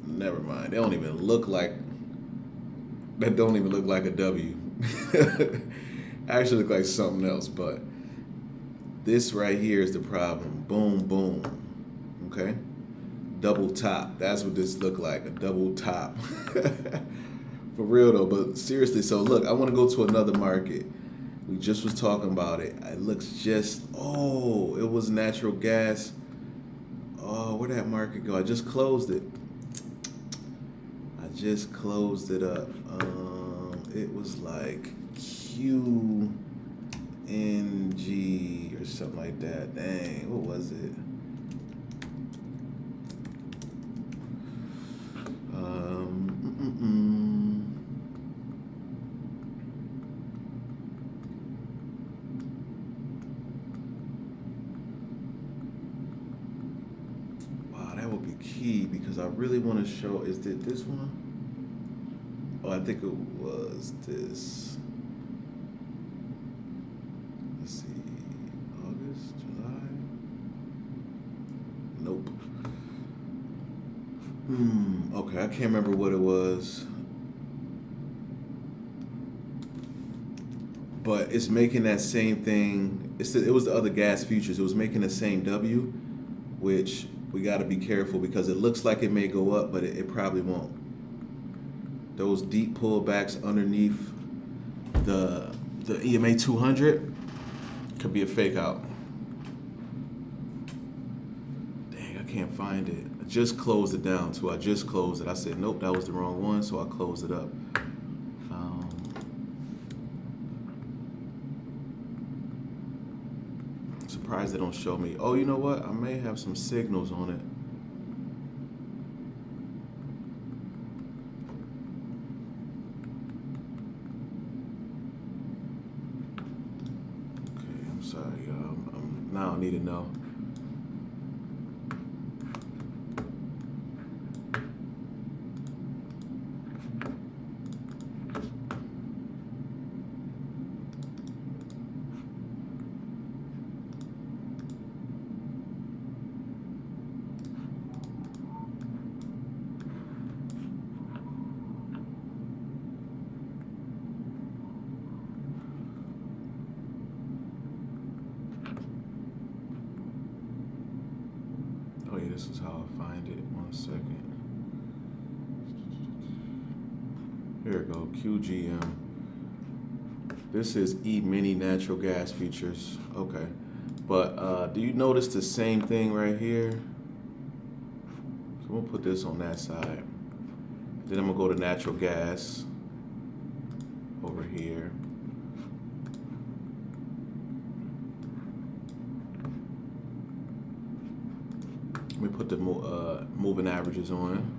A: never mind. They don't even look like, that don't even look like a W. Actually look like something else, but this right here is the problem. Boom, boom, okay? Double top. That's what this look like, a double top. For real though, but seriously, so look, I want to go to another market. We just was talking about it. It looks just, oh, it was natural gas. Oh, where'd that market go? I just closed it. I just closed it up. It was like QNG or something like that. Dang, what was it? Wow, that would be key because I really want to show. Is it this one? Oh, I think it was this. Let's see. August, July. Nope. Okay, I can't remember what it was. But it's making that same thing. It was the other gas futures. It was making the same W, which we got to be careful because it looks like it may go up, but it probably won't. Those deep pullbacks underneath the EMA 200 could be a fake out. Dang, I can't find it. I just closed it down too. I just closed it. I said, nope, that was the wrong one, so I closed it up. Surprised they don't show me. Oh, you know what? I may have some signals on it. Okay, I'm sorry, y'all. Now I need to know. Oh yeah, this is how I find it. 1 second. Here we go, QGM. This is E-mini natural gas futures. Okay. But do you notice the same thing right here? So we'll put this on that side. Then I'm gonna go to natural gas over here. Let me put the moving averages on.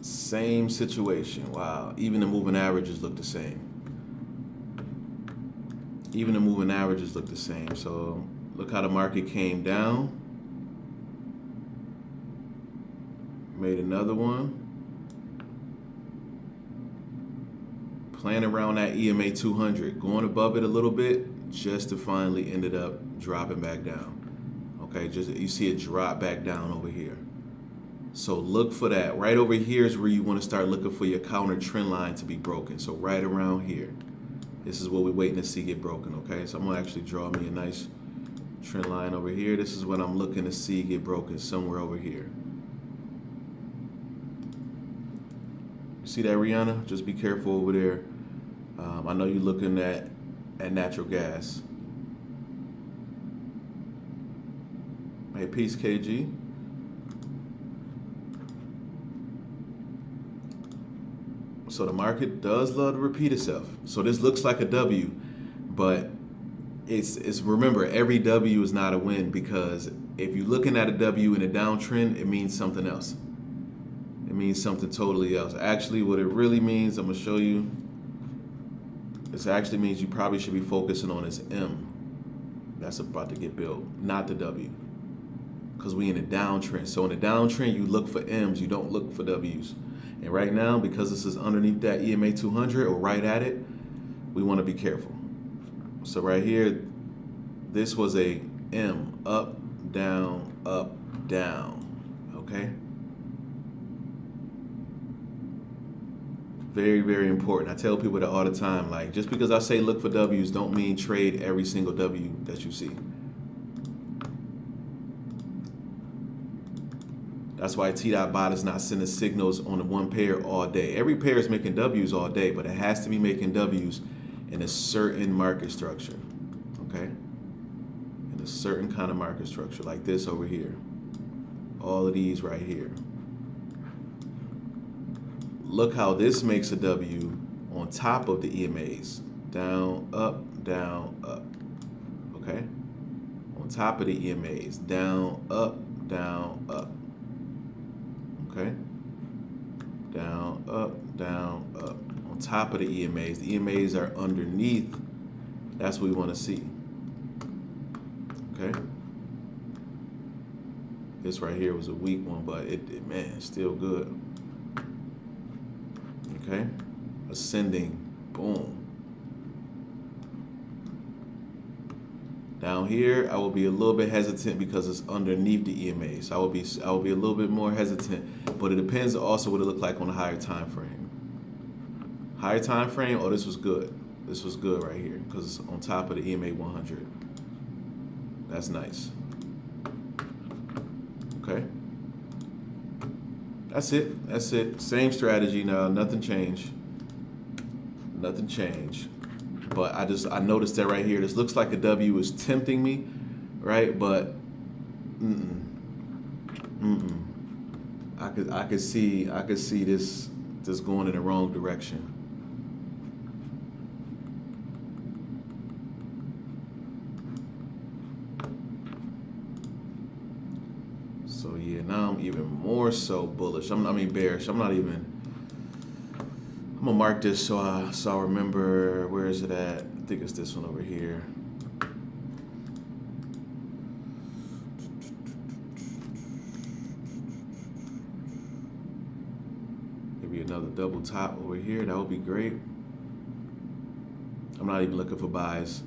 A: Same situation. Wow. Even the moving averages look the same. Even the moving averages look the same. So look how the market came down. Made another one. Playing around that EMA 200, going above it a little bit, just to finally ended up dropping back down. Okay, just you see it drop back down over here. So look for that. Right over here is where you want to start looking for your counter trend line to be broken. So right around here, this is what we're waiting to see get broken. Okay, so I'm gonna actually draw me a nice trend line over here. This is what I'm looking to see get broken somewhere over here. See that, Rihanna? Just be careful over there. I know you're looking at natural gas. Hey, peace, KG. So the market does love to repeat itself. So this looks like a W, but it's remember, every W is not a win, because if you're looking at a W in a downtrend, it means something else. It means something totally else. Actually, what it really means, I'm gonna show you. This actually means you probably should be focusing on this M that's about to get built, not the W. Because we in a downtrend. So in a downtrend, you look for M's, you don't look for W's. And right now, because this is underneath that EMA 200 or right at it, we want to be careful. So right here, this was a M, up, down, okay? Very, very important. I tell people that all the time, like, just because I say look for W's don't mean trade every single W that you see. That's why T.Bot is not sending signals on the one pair all day. Every pair is making W's all day, but it has to be making W's in a certain market structure, okay? In a certain kind of market structure, like this over here. All of these right here. Look how this makes a W on top of the EMAs. Down, up, okay? On top of the EMAs. Down, up, okay? Down, up, on top of the EMAs. The EMAs are underneath. That's what we want to see, okay? This right here was a weak one, but man, it's still good. Okay, ascending, boom. Down here, I will be a little bit hesitant because it's underneath the EMA, so I will be a little bit more hesitant. But it depends also what it looked like on the higher time frame. Higher time frame, oh, this was good. This was good right here because it's on top of the EMA 100. That's nice. Okay. That's it. That's it. Same strategy now. Nothing changed. Nothing changed. But I noticed that right here. This looks like a W is tempting me, right? But I could see this going in the wrong direction. So yeah, now I'm even more so bullish. Bearish. I'm gonna mark this so I remember, where is it at? I think it's this one over here. Maybe another double top over here. That would be great. I'm not even looking for buys.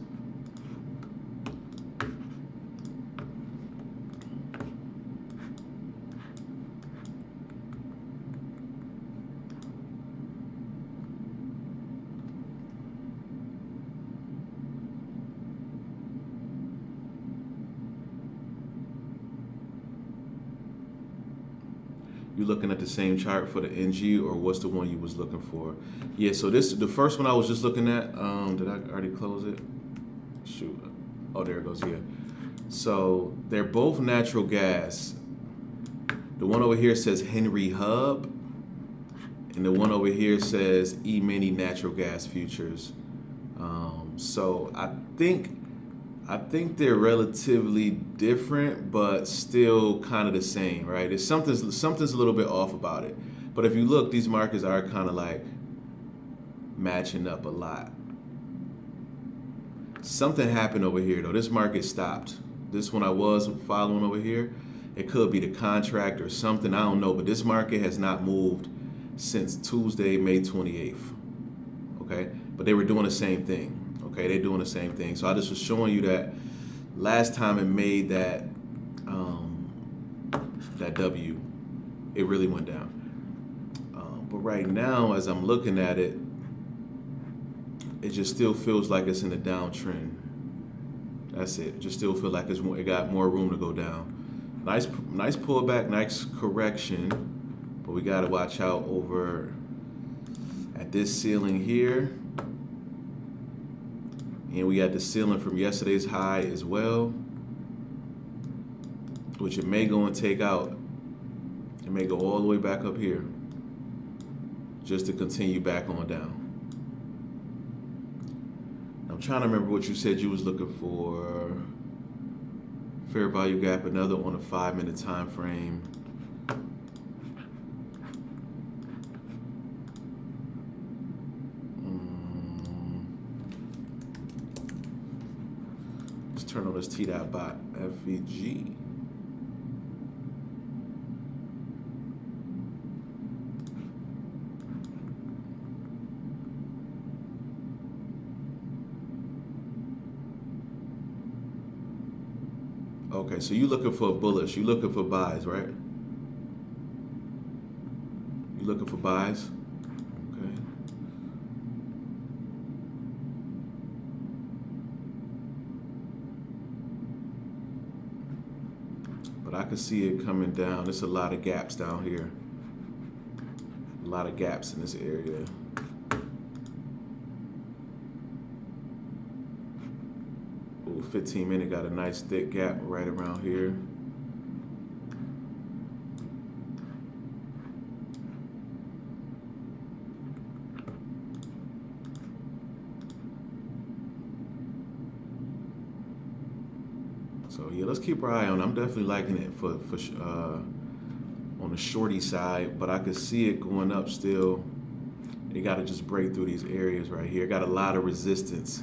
A: You looking at the same chart for the NG, or what's the one you was looking for? Yeah, so the first one I was just looking at, did I already close it? Shoot. Oh, there it goes, yeah. So they're both natural gas. The one over here says Henry Hub, and the one over here says E-mini natural gas futures. So I think they're relatively different, but still kind of the same, right? It's something's a little bit off about it. But if you look, these markets are kind of like matching up a lot. Something happened over here though. This market stopped. This one I was following over here. It could be the contract or something, I don't know. But this market has not moved since Tuesday, May 28th. Okay, but they were doing the same thing. Okay, they're doing the same thing. So I just was showing you that last time it made that that W, it really went down. But right now, as I'm looking at it, it just still feels like it's in a downtrend. That's it. Just still feel like it got more room to go down. Nice pullback, nice correction, but we got to watch out over at this ceiling here. And we got the ceiling from yesterday's high as well, which it may go and take out. It may go all the way back up here just to continue back on down. I'm trying to remember what you said you was looking for. Fair value gap, another on a 5-minute time frame. Turn on this T.Bot FVG. Okay, so you looking for a bullish. You looking for buys, right? You looking for buys? Okay. But I can see it coming down. There's a lot of gaps down here. A lot of gaps in this area. Ooh, 15-minute got a nice thick gap right around here. So yeah, let's keep our eye on it. I'm definitely liking it for on the shorty side, but I could see it going up still. You got to just break through these areas right here. Got a lot of resistance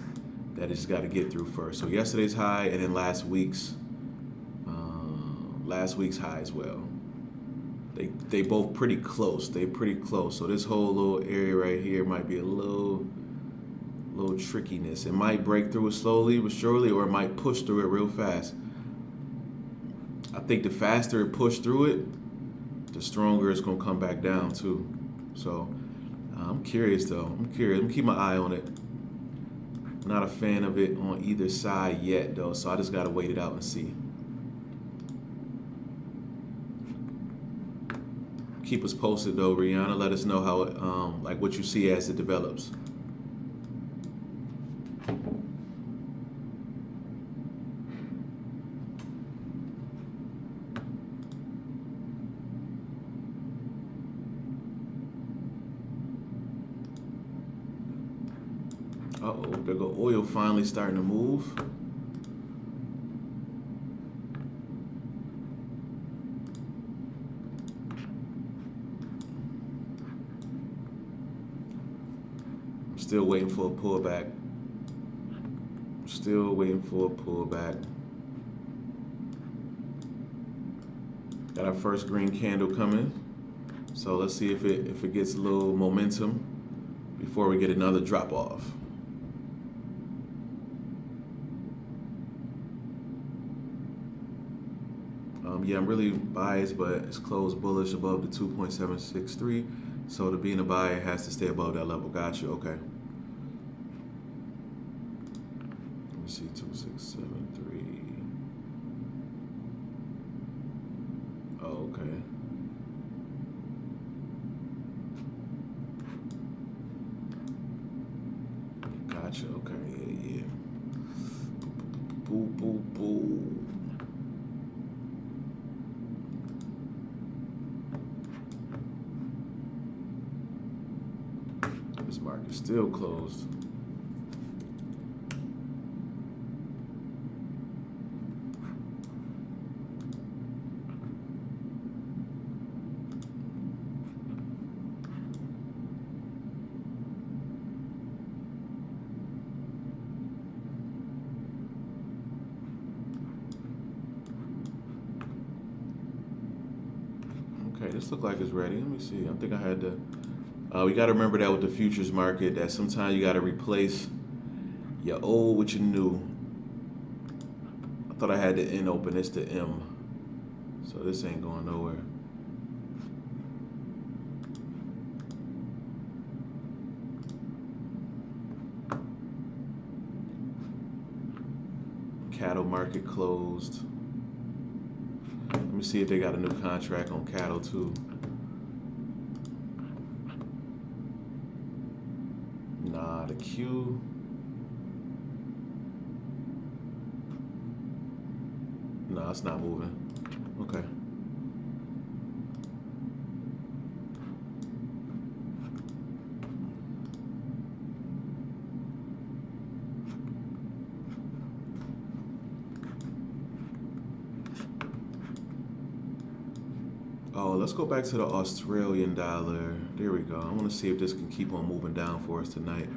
A: that it's got to get through first. So yesterday's high and then last week's last week's high as well. They both pretty close. They pretty close. So this whole little area right here might be a little trickiness. It might break through it slowly but surely, or it might push through it real fast. I think the faster it pushes through it, the stronger it's gonna come back down too. So I'm curious though. I'm curious. I'm gonna keep my eye on it. Not a fan of it on either side yet though, so I just gotta wait it out and see. Keep us posted though, Rihanna. Let us know how it, like what you see as it develops. Uh-oh, there go oil finally starting to move. Still waiting for a pullback. Still waiting for a pullback. Got our first green candle coming. So let's see if it gets a little momentum before we get another drop off. Yeah, I'm really biased, but it's closed bullish above the 2.763. So to be in a buy, it has to stay above that level. Got you. Okay. Let me see, 2673. Oh, okay. Gotcha. Okay. Yeah. Boo, boo, boo. This market still closed. Okay, this looks like it's ready. Let me see. I think I had to. We got to remember that with the futures market, that sometimes you got to replace your old with your new. I thought I had the N open. It's the M. So this ain't going nowhere. Cattle market closed. Let me see if they got a new contract on cattle too. Nah, the Q. Nah, it's not moving. Okay. Oh, let's go back to the Australian dollar. There we go. I want to see if this can keep on moving down for us tonight.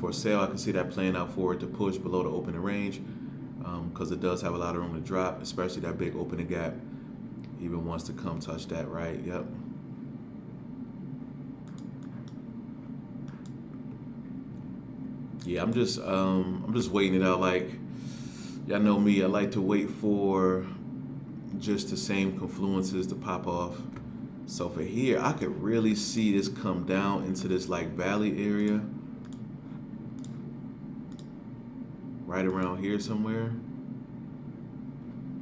A: For sale, I can see that playing out for it to push below the opening range because it does have a lot of room to drop, especially that big opening gap. Even wants to come touch that, right? Yep. Yeah, I'm just waiting it out. Like, y'all know me, I like to wait for just the same confluences to pop off. So for here, I could really see this come down into this like valley area. Right around here somewhere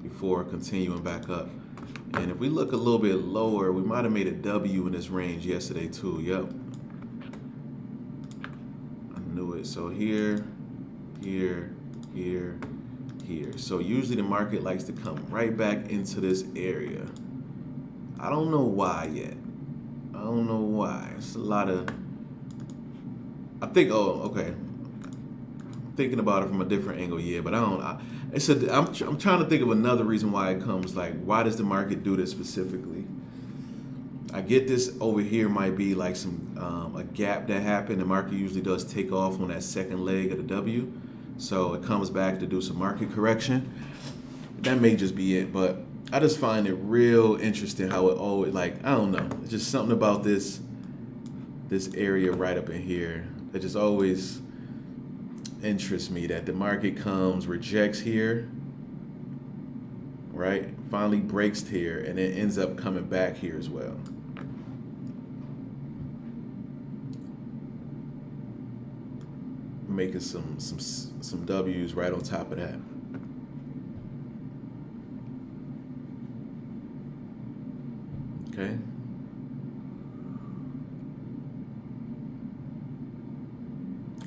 A: before continuing back up. And if we look a little bit lower, we might have made a W in this range yesterday too. Yep. I knew it. So here, here, here, here. So usually the market likes to come right back into this area. I don't know why yet. I don't know why. It's a lot of, I think, oh, okay. Thinking about it from a different angle, yeah, but I'm trying to think of another reason why it comes. Like, why does the market do this specifically? I get this over here might be like some a gap that happened. The market usually does take off on that second leg of the W. So it comes back to do some market correction. That may just be it, but I just find it real interesting how it always, like, I don't know. It's just something about this area right up in here that just always interests me, that the market comes, rejects here, right? Finally breaks here, and then ends up coming back here as well. Making some W's right on top of that. Okay.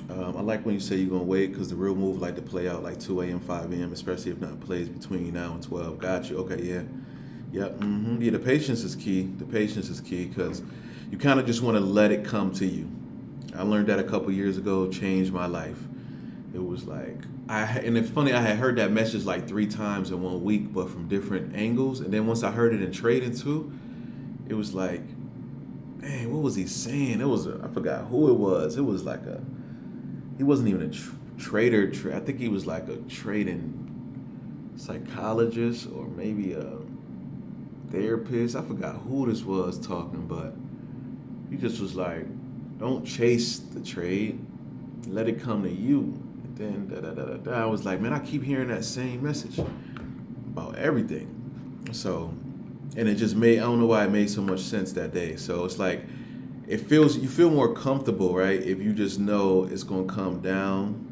A: I like when you say you're gonna wait, because the real move like to play out like 2 a.m., 5 a.m., especially if not plays between now and 12. Got you. Okay, yeah. Yep. Yeah, the patience is key. The patience is key, because you kind of just want to let it come to you. I learned that a couple years ago, changed my life. It was like, and it's funny, I had heard that message like 3 times in 1 week, but from different angles. And then once I heard it in trading too, it was like, man, what was he saying? I forgot who it was. It was like he wasn't even a trader. I think he was like a trading psychologist or maybe a therapist. I forgot who this was talking, but he just was like, don't chase the trade, let it come to you. And then I was like, man, I keep hearing that same message about everything. So, and it just I don't know why it made so much sense that day. So it's like, you feel more comfortable, right? If you just know it's gonna come down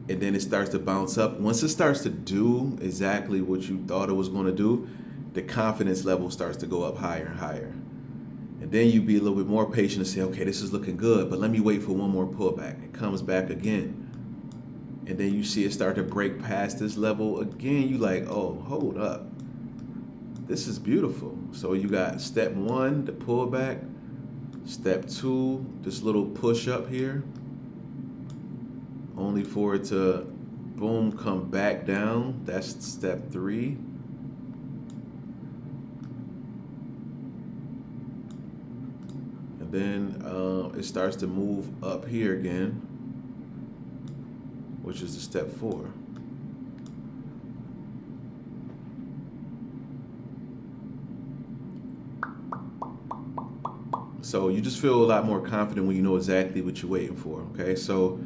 A: and then it starts to bounce up. Once it starts to do exactly what you thought it was gonna do, the confidence level starts to go up higher and higher. And then you be a little bit more patient and say, okay, this is looking good, but let me wait for one more pullback. It comes back again. And then you see it start to break past this level again. You like, oh, hold up. This is beautiful. So you got step 1, the pullback. Step 2, this little push up here. Only for it to, boom, come back down. That's step 3. And then it starts to move up here again, which is the step 4. So you just feel a lot more confident when you know exactly what you're waiting for, okay? So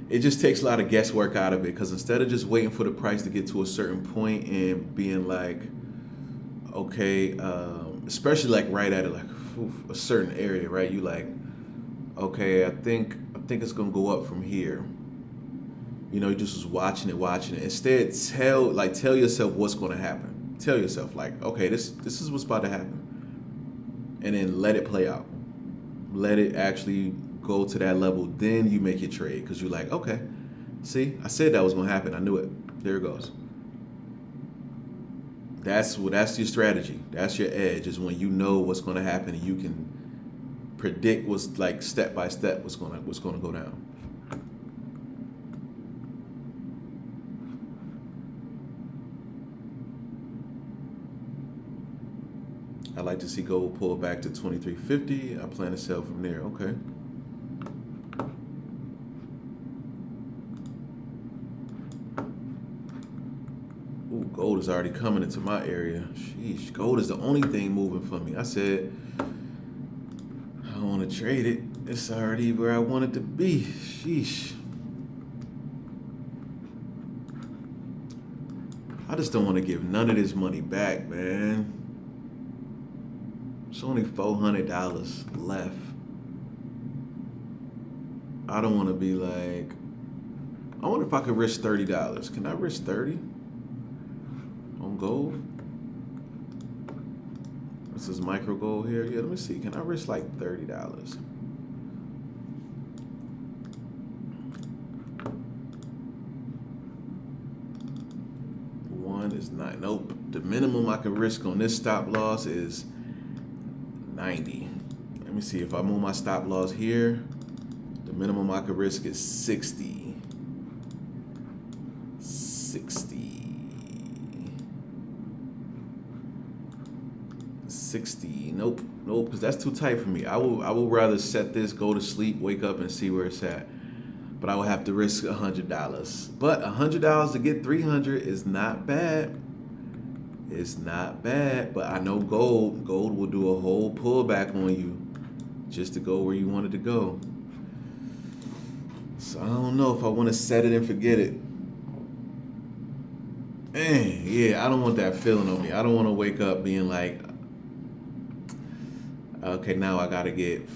A: it just takes a lot of guesswork out of it, because instead of just waiting for the price to get to a certain point and being like, okay, especially like right at it, like a certain area, right? You like, okay, I think it's gonna go up from here. You know, you just was watching it. Instead, tell yourself what's gonna happen. Tell yourself like, okay, this is what's about to happen, and then let it play out. Let it actually go to that level. Then you make your trade, because you're like, okay, see, I said that was gonna happen. I knew it. There it goes. That's your strategy. That's your edge, is when you know what's gonna happen and you can predict what's like step by step what's gonna go down. I like to see gold pull back to 2350. I plan to sell from there. Okay. Ooh, gold is already coming into my area. Sheesh, gold is the only thing moving for me. I said, I don't want to trade it. It's already where I want it to be. Sheesh. I just don't want to give none of this money back, man. It's only $400 left. I don't want to be like, I wonder if I could risk $30. Can I risk 30 on gold? This is micro gold here. Yeah, let me see. Can I risk like $30? One is not. Nope. The minimum I can risk on this stop loss is 90. Let me see if I move my stop loss here. The minimum I could risk is 60. 60. 60. Nope, because that's too tight for me. I will rather set this, go to sleep, wake up, and see where it's at. But I will have to risk $100. But $100 to get 300 is not bad. It's not bad. But I know gold will do a whole pullback on you just to go where you wanted to go. So I don't know if I want to set it and forget it. Man, yeah, I don't want that feeling on me. I don't want to wake up being like, okay, now I gotta get,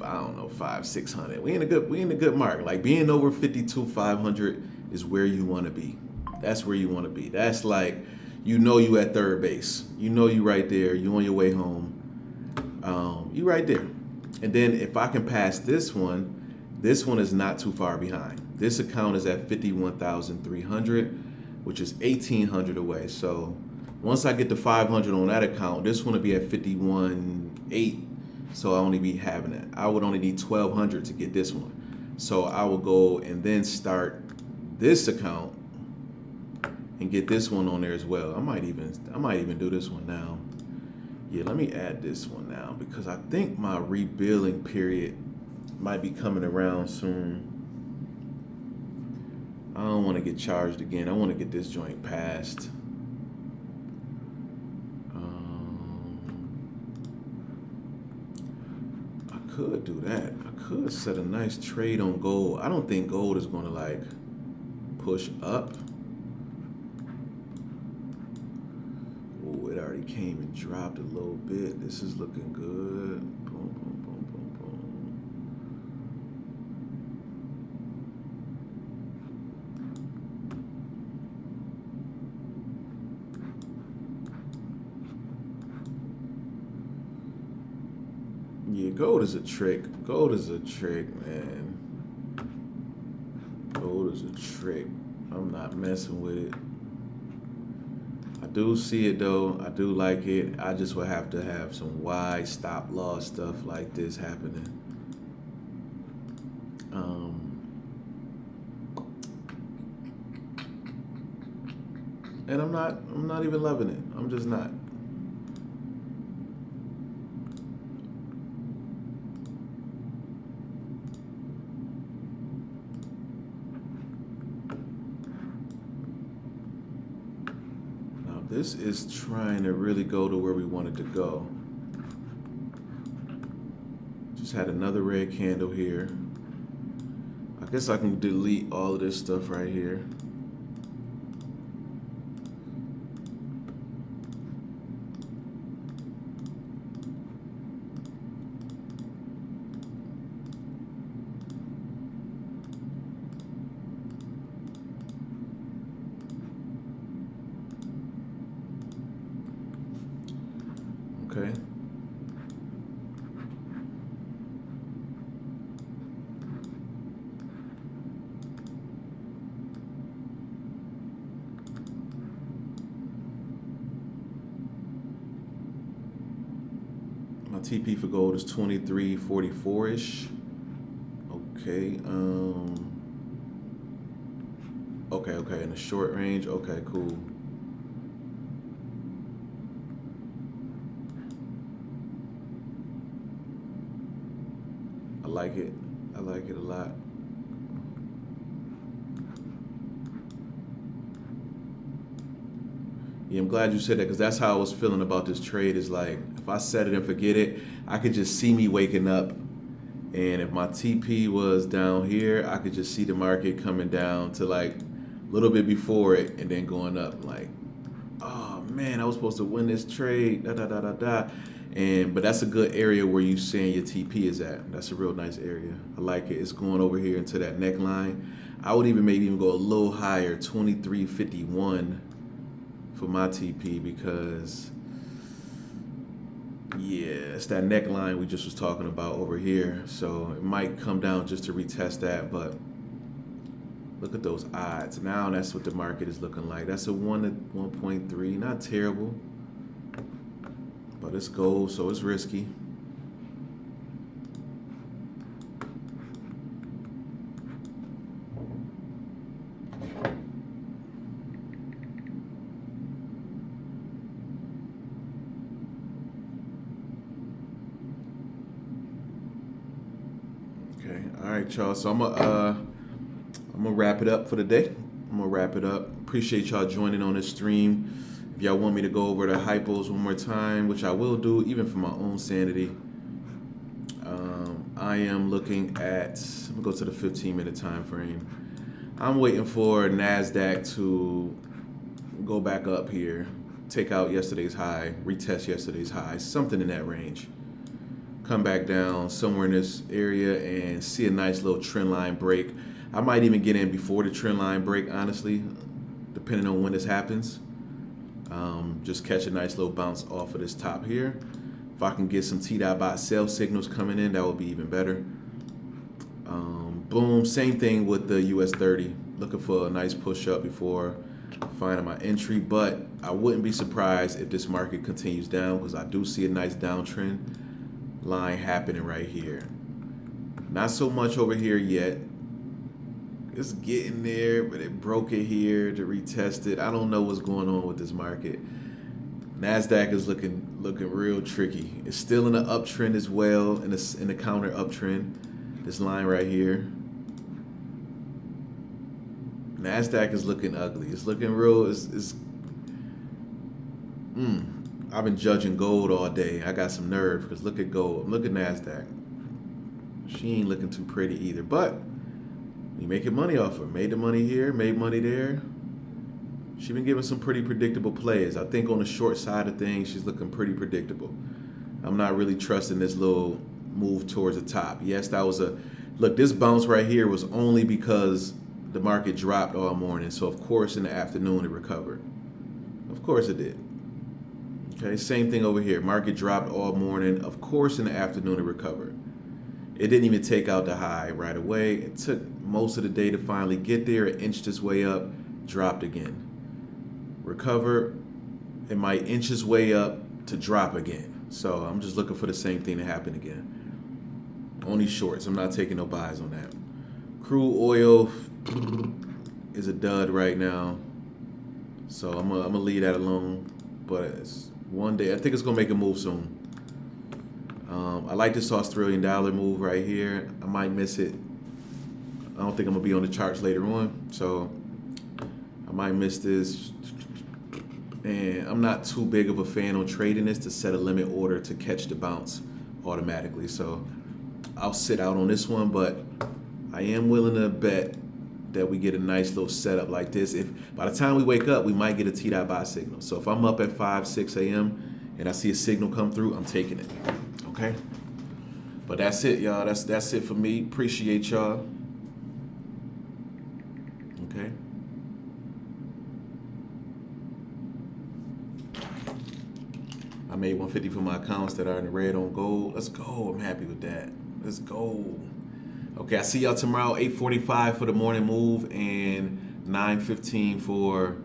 A: I don't know, 500-600. We in a good mark. Like being over 52,500 is where you want to be. That's where you want to be. That's like, you at third base. You right there. You on your way home. You right there. And then if I can pass this one is not too far behind. This account is at 51,300, which is 1,800 away. So once I get to 500 on that account, this one will be at 51.8. So I only be having it. I would only need 1,200 to get this one. So I will go and then start this account and get this one on there as well. I might even do this one now. Yeah, let me add this one now because I think my rebilling period might be coming around soon. I don't want to get charged again. I want to get this joint passed. I could do that. I could set a nice trade on gold. I don't think gold is going to like push up. Oh, it already came and dropped a little bit. This is looking good. Boom, boom, boom, boom, boom. Yeah, gold is a trick. Gold is a trick, man. Gold is a trick. I'm not messing with it. I do see it though. I do like it. I just would have to have some wide stop loss stuff like this happening. And I'm not even loving it. I'm just not. This is trying to really go to where we wanted to go. Just had another red candle here. I guess I can delete all of this stuff right here. Okay. My TP for gold is 23.44-ish. Okay. Okay, in the short range. Okay, cool. I like it. I like it a lot. Yeah, I'm glad you said that because that's how I was feeling about this trade. Is like if I set it and forget it, I could just see me waking up. And if my TP was down here, I could just see the market coming down to like a little bit before it and then going up. Like, oh man, I was supposed to win this trade. But that's a good area where you saying your TP is at. That's a real nice area. I like it. It's going over here into that neckline. I would maybe even go a little higher, 23.51 for my TP because yeah, it's that neckline we just was talking about over here. So it might come down just to retest that, but look at those odds. Now that's what the market is looking like. That's a 1 to 1.3, not terrible. But it's gold, so it's risky. Okay. All right, y'all. So I'm gonna wrap it up for the day. I'm gonna wrap it up. Appreciate y'all joining on this stream. If y'all want me to go over the hypos one more time, which I will do, even for my own sanity, I am looking at. I'm gonna go to the 15-minute time frame. I'm waiting for NASDAQ to go back up here, take out yesterday's high, retest yesterday's high, something in that range. Come back down somewhere in this area and see a nice little trend line break. I might even get in before the trend line break, honestly, depending on when this happens. Just catch a nice little bounce off of this top here. If I can get some T.Bot sell signals coming in, that would be even better. Boom, same thing with the US 30. Looking for a nice push up before finding my entry, but I wouldn't be surprised if this market continues down because I do see a nice downtrend line happening right here. Not so much over here yet. It's getting there, but it broke it here to retest it. I don't know what's going on with this market. NASDAQ is looking real tricky. It's still in the uptrend as well, in the counter uptrend. This line right here. NASDAQ is looking ugly. It's looking real. I've been judging gold all day. I got some nerve because look at gold. Look at NASDAQ. She ain't looking too pretty either. But we making money off her. Made the money here, made money there. She's been giving some pretty predictable plays. I think on the short side of things, she's looking pretty predictable. I'm not really trusting this little move towards the top. Yes, that was look, this bounce right here was only because the market dropped all morning. So, of course, in the afternoon, it recovered. Of course it did. Okay, same thing over here. Market dropped all morning. Of course, in the afternoon, it recovered. It didn't even take out the high right away. It took most of the day to finally get there. It inched its way up, dropped again. Recover, it might inch its way up to drop again. So I'm just looking for the same thing to happen again. Only shorts. I'm not taking no buys on that. Crude oil is a dud right now. So I'm gonna leave that alone. But it's one day, I think it's gonna make a move soon. I like this Australian dollar move right here. I might miss it. I don't think I'm gonna be on the charts later on, so I might miss this. And I'm not too big of a fan on trading this to set a limit order to catch the bounce automatically. So I'll sit out on this one, but I am willing to bet that we get a nice little setup like this. If by the time we wake up, we might get a T.Bot signal. So if I'm up at 5, 6 a.m. and I see a signal come through, I'm taking it. Okay? But that's it, y'all. That's it for me. Appreciate y'all. Okay? I made 150 for my accounts that are in the red on gold. Let's go. I'm happy with that. Let's go. Okay, I see y'all tomorrow, 8:45 for the morning move and 9:15 for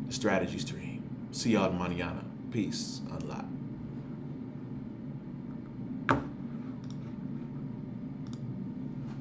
A: the strategy stream. See y'all mañana. Peace. Unlock.